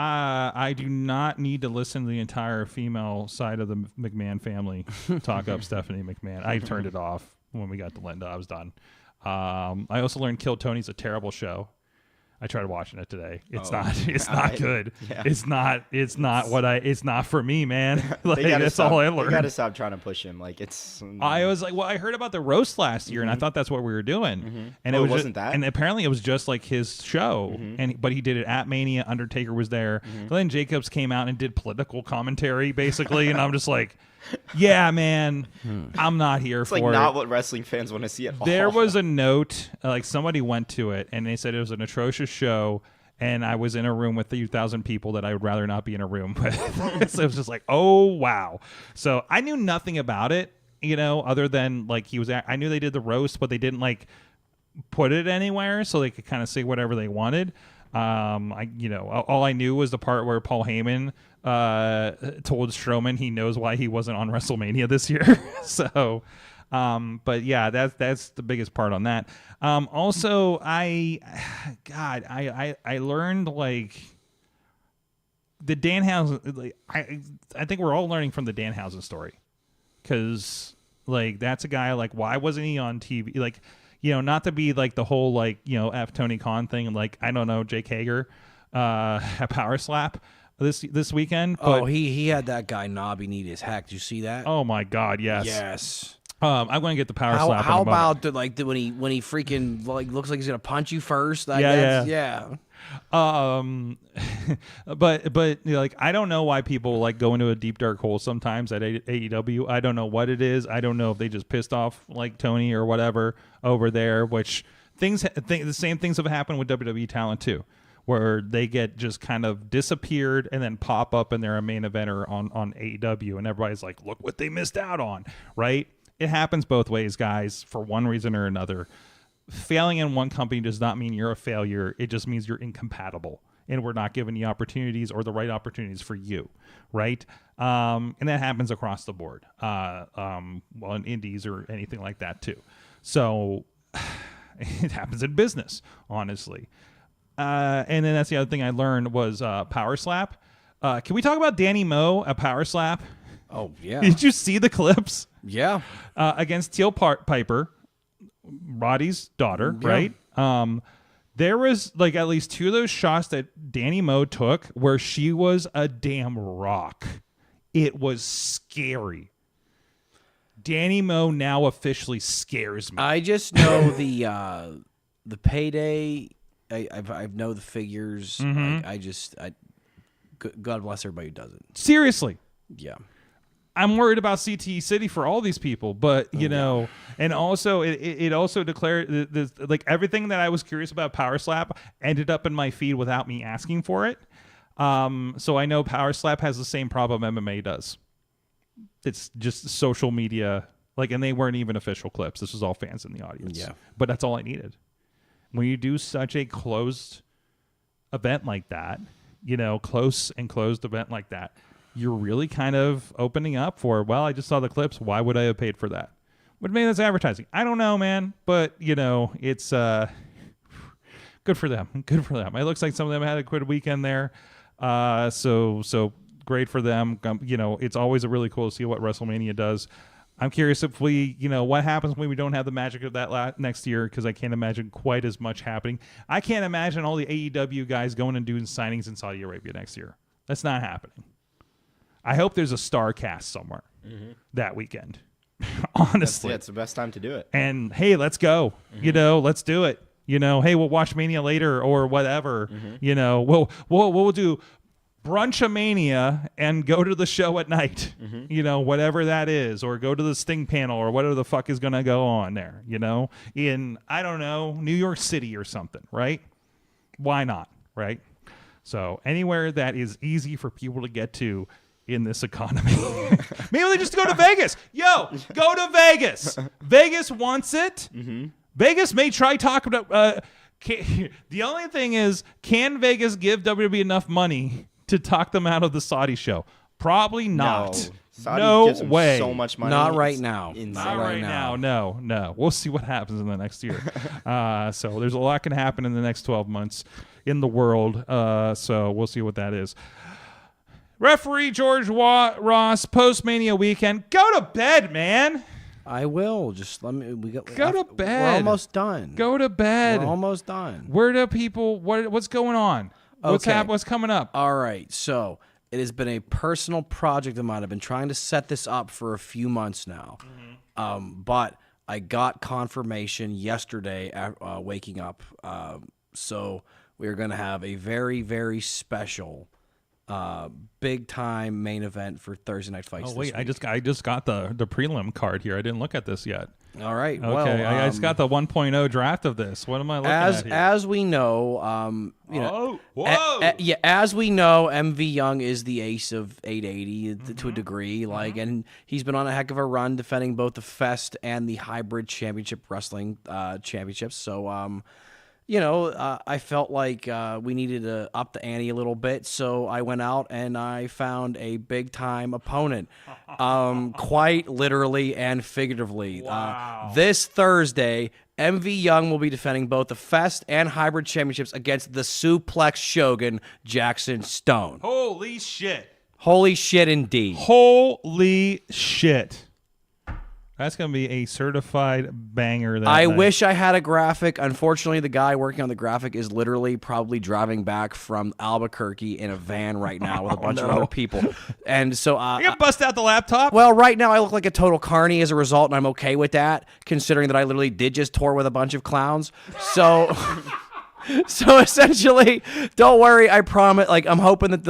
I do not need to listen to the entire female side of the McMahon family talk up Stephanie McMahon. I turned it off when we got to Linda. I was done. I also learned Kill Tony's a terrible show. I tried watching it today. It's Oh, not. It's not good. yeah. It's not. It's not for me, man. Like, They gotta that's stop, all I They learned. gotta stop trying to push him. Like it's. I was like, well, I heard about the roast last year, and I thought that's what we were doing. And Oh, it it was wasn't just, that? and apparently it was just like his show, but he did it at Mania. Undertaker was there. Glenn Jacobs came out and did political commentary, basically, and I'm just like, yeah, man, I'm not here It's for like it. not what wrestling fans want to see at all. There was a note, like somebody went to it, and they said it was an atrocious show. And I was in a room with a few thousand people that I would rather not be in a room with. So it was just like, oh, wow. So I knew nothing about it, other than like I knew they did the roast, but they didn't like put it anywhere so they could kind of say whatever they wanted. All I knew was the part where Paul Heyman told Strowman he knows why he wasn't on WrestleMania this year. So, but yeah, that's the biggest part on that. Also, I learned like the Danhausen. Like, I think we're all learning from the Danhausen story, because like that's a guy, like, why wasn't he on TV? Like, not to be like the whole like F Tony Khan thing, like, I don't know, Jake Hager at Power Slap this weekend. But, he had that guy knobby neat as heck. Did you see that? oh my God, yes. Yes. I'm going to get the Power Slap. How in a moment. about when he freaking like looks like he's gonna punch you first? Like, Yeah. But like, I don't know why people like go into a deep dark hole sometimes at AEW. I don't know what it is. I don't know if they just pissed off like Tony or whatever over there. Which the same things have happened with WWE talent too, where they get just kind of disappeared and then pop up and they're a main eventer on AEW, and everybody's like, look what they missed out on, right? It happens both ways, guys, for one reason or another. Failing in one company does not mean you're a failure. It just means you're incompatible, and we're not given the opportunities or the right opportunities for you, right? And that happens across the board, in indies or anything like that too. So it happens in business, honestly. And then that's the other thing I learned was Power Slap. Can we talk about Danny Moe at Power Slap? Oh yeah. Did you see the clips? Yeah. Against Teal Piper, Roddy's daughter, right? There was like at least two of those shots that Danny Moe took where she was a damn rock. It was scary. Danny Moe now officially scares me. I just know the payday. I know the figures. God bless everybody who does it. Seriously. Yeah. I'm worried about CTE City for all these people, but and also it also declared like everything that I was curious about Power Slap ended up in my feed without me asking for it. So I know Power Slap has the same problem MMA does. It's just social media, like, and they weren't even official clips. This was all fans in the audience. Yeah. But that's all I needed. When you do such a closed event like that, closed event like that, you're really kind of opening up for, well, I just saw the clips. Why would I have paid for that? But maybe that's advertising. I don't know, man. But, it's good for them. Good for them. It looks like some of them had a good weekend there. So great for them. It's always really cool to see what WrestleMania does. I'm curious if what happens when we don't have the magic of that next year, because I can't imagine quite as much happening. I can't imagine all the AEW guys going and doing signings in Saudi Arabia next year. That's not happening. I hope there's a star cast somewhere that weekend. Honestly. It's the best time to do it. And hey, let's go. Let's do it. Hey, we'll watch Mania later or whatever. We'll do Brunch-a-Mania and go to the show at night. Whatever that is, or go to the Sting panel or whatever the fuck is gonna go on there. In, I don't know, New York City or something, right? Why not, right? So anywhere that is easy for people to get to in this economy. Maybe they just go to Vegas. Yo, go to Vegas. Vegas wants it. Vegas may try talking about. The only thing is, can Vegas give WWE enough money to talk them out of the Saudi show? Probably not. No. Saudi no gives them way. so much money. Not right It's now. insane. Not right now. No. We'll see what happens in the next year. So there's a lot can happen in the next 12 months in the world. So we'll see what that is. Referee George Ross, post-Mania weekend. Go to bed, man. I will. Just let me. Go to bed. We're almost done. Go to bed. We're almost done. Where do people? What's going on? Okay. What's coming up? All right. So it has been a personal project of mine. I've been trying to set this up for a few months now, but I got confirmation yesterday waking up. So we're going to have a very, very special, big time main event for Thursday Night Fights. Oh wait, this week. I just got the prelim card here. I didn't look at this yet. All right. Okay, Well, I just got the 1.0 draft of this. What am I looking at here? As we know, whoa! as we know, MV Young is the ace of 880 to a degree. And he's been on a heck of a run defending both the Fest and the Hybrid Championship Wrestling championships. So, I felt like we needed to up the ante a little bit. So I went out and I found a big time opponent, quite literally and figuratively. Wow. This Thursday, MV Young will be defending both the Fest and Hybrid Championships against the Suplex Shogun, Jackson Stone. Holy shit! Holy shit, indeed. Holy shit! That's going to be a certified banger. I wish I had a graphic. Unfortunately, the guy working on the graphic is literally probably driving back from Albuquerque in a van right now with a bunch of other people. And so I can bust out the laptop. Well, right now I look like a total carny as a result, and I'm okay with that, considering that I literally did just tour with a bunch of clowns. So... So essentially, don't worry. I promise. I'm hoping that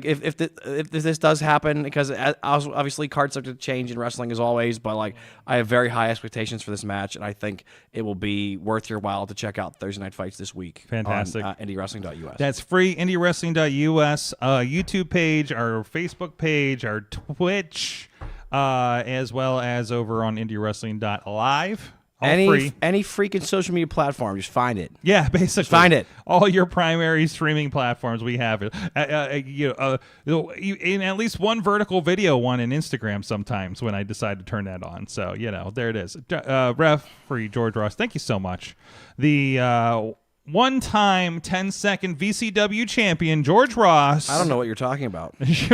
if this does happen, because obviously cards have to change in wrestling as always. But I have very high expectations for this match, and I think it will be worth your while to check out Thursday Night Fights this week. Fantastic. On IndieWrestling.us. That's free. IndieWrestling.us, YouTube page, our Facebook page, our Twitch, as well as over on IndieWrestling.live. Any freaking social media platform, just find it. Yeah, basically. Find it. All your primary streaming platforms, we have it. In at least one vertical video one in Instagram sometimes when I decide to turn that on. So, there it is. Referee George Ross, thank you so much. The one-time 10-second VCW champion, George Ross. I don't know what you're talking about. You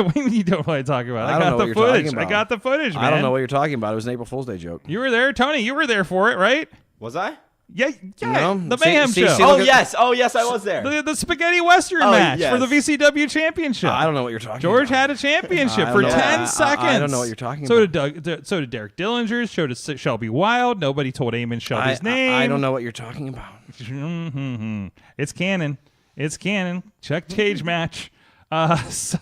don't know what I'm talking about. I got the footage. I got the footage, man. I don't know what you're talking about. It was an April Fool's Day joke. You were there, Tony. You were there for it, right? Was I? Yeah. No? The Mayhem show. Yes, I was there. The Spaghetti Western match for the VCW championship. I don't know what you're talking about. George had a championship for 10 seconds. I don't know what you're talking so about. So did Derek Dillinger. So did Shelby Wild. Nobody told Eamon Shelby's name. I don't know what you're talking about. It's canon. It's canon. Check Cage Match. Actually,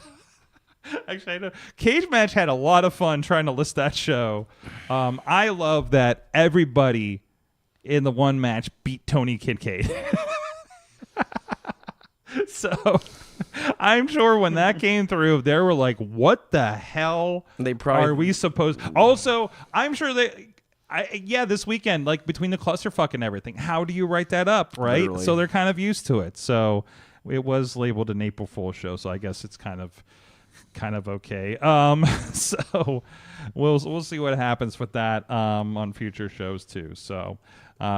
I know. Cage Match had a lot of fun trying to list that show. I love that everybody in the one match beat Tony Kincaid. So I'm sure when that came through, they were like, what the hell are we supposed... Also, I'm sure this weekend, between the clusterfuck and everything, how do you write that up, right? Literally. So they're kind of used to it. So it was labeled an April Fool's show, so I guess it's kind of okay. So we'll see what happens with that on future shows too. So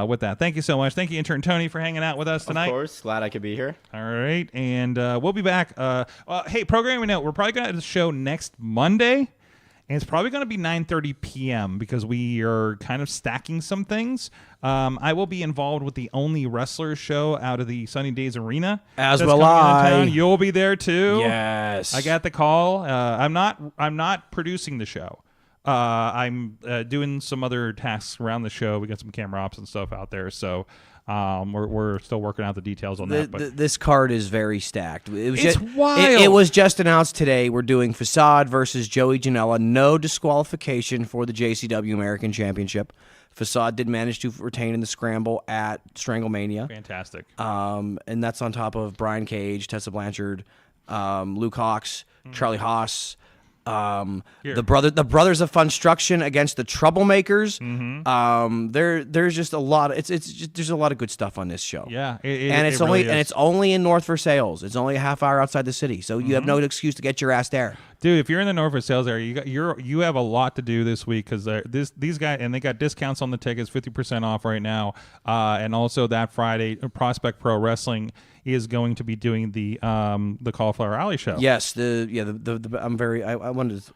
with that, thank you so much. Thank you, intern Tony, for hanging out with us tonight. Of course, glad I could be here. All right, and we'll be back. Hey, programming note: we're probably going to have the show next Monday. And it's probably going to be 9:30 p.m. because we are kind of stacking some things. I will be involved with the only wrestler show out of the Sunny Days Arena. As will I. You'll be there too. Yes. I got the call. I'm not producing the show. I'm doing some other tasks around the show. We got some camera ops and stuff out there. So we're still working out the details on that. But this card is very stacked. It's wild. It was just announced today. We're doing Facade versus Joey Janela. No disqualification for the JCW American Championship. Facade did manage to retain in the scramble at Stranglemania. Fantastic. And that's on top of Brian Cage, Tessa Blanchard, Luke Hawx, Charlie Haas. The brothers of Funstruction against the Troublemakers. There's just a lot. There's a lot of good stuff on this show. Yeah, it's only in North Versailles. It's only a half hour outside the city, so you have no excuse to get your ass there. Dude, if you're in the North Versailles area, you have a lot to do this week because these guys, and they got discounts on the tickets, 50% off right now, and also that Friday, Prospect Pro Wrestling is going to be doing the Cauliflower Alley show. Yes, I wanted to.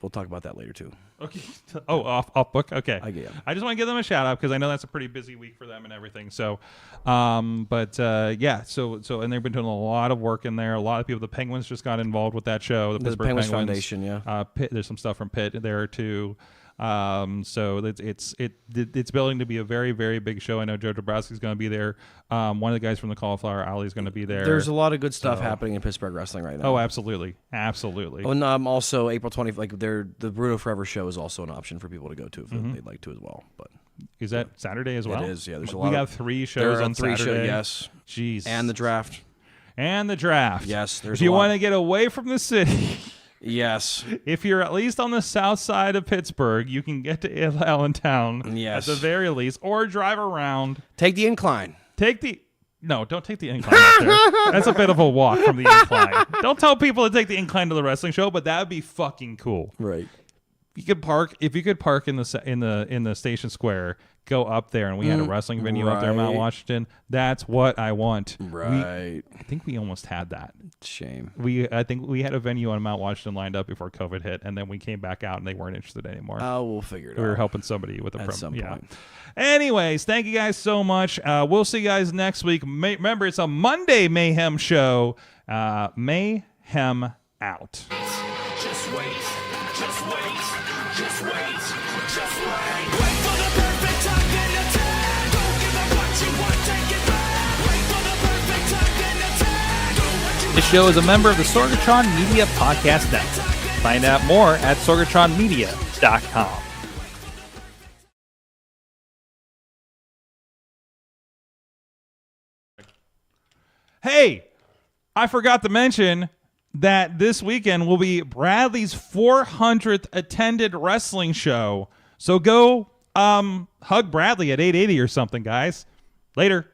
We'll talk about that later too. Okay. Oh, off book. Okay. I get it. I just want to give them a shout out because I know that's a pretty busy week for them and everything. So, yeah. So, and they've been doing a lot of work in there. A lot of people. The Penguins just got involved with that show. The Pittsburgh Penguins Penguins Foundation. Yeah. Pitt, there's some stuff from Pitt there too. So it's building to be a very, very big show. I know Joe Dabrowski's going to be there. One of the guys from the Cauliflower Alley is going to be there. There's a lot of good stuff happening in Pittsburgh wrestling right now. Oh, absolutely. And also April 20th, like the Bruno Forever show is also an option for people to go to if they'd like to as well. But is that Saturday as well? It is. Yeah, there's a lot. We got 3 shows on Saturday. Yes. Jeez. And the draft. Yes. There's. If you want to get away from the city. Yes. If you're at least on the south side of Pittsburgh, you can get to Allentown yes. at the very least, or drive around. Take the incline. No, don't take the incline up there. That's a bit of a walk from the incline. Don't tell people to take the incline to the wrestling show, but that would be fucking cool. Right. If you could park in the station square, go up there, and we had a wrestling venue up there in Mount Washington. That's what I want. Right. I think we almost had that. Shame. I think we had a venue on Mount Washington lined up before COVID hit, and then we came back out, and they weren't interested anymore. Oh, we'll figure it out. We were helping somebody with a at some point. Anyways, thank you guys so much. We'll see you guys next week. Remember, it's a Monday Mayhem show. Mayhem out. Just wait, just wait, just wait, just wait. Wait for the perfect time, then attack. Don't give up what you want, take it back. Wait for the perfect time, then attack. Do what you This show is a member of the Sorgatron Media Podcast Network. Find out more at sorgatronmedia.com. Hey, I forgot to mention that this weekend will be Bradley's 400th attended wrestling show. So go hug Bradley at 880 or something, guys. Later.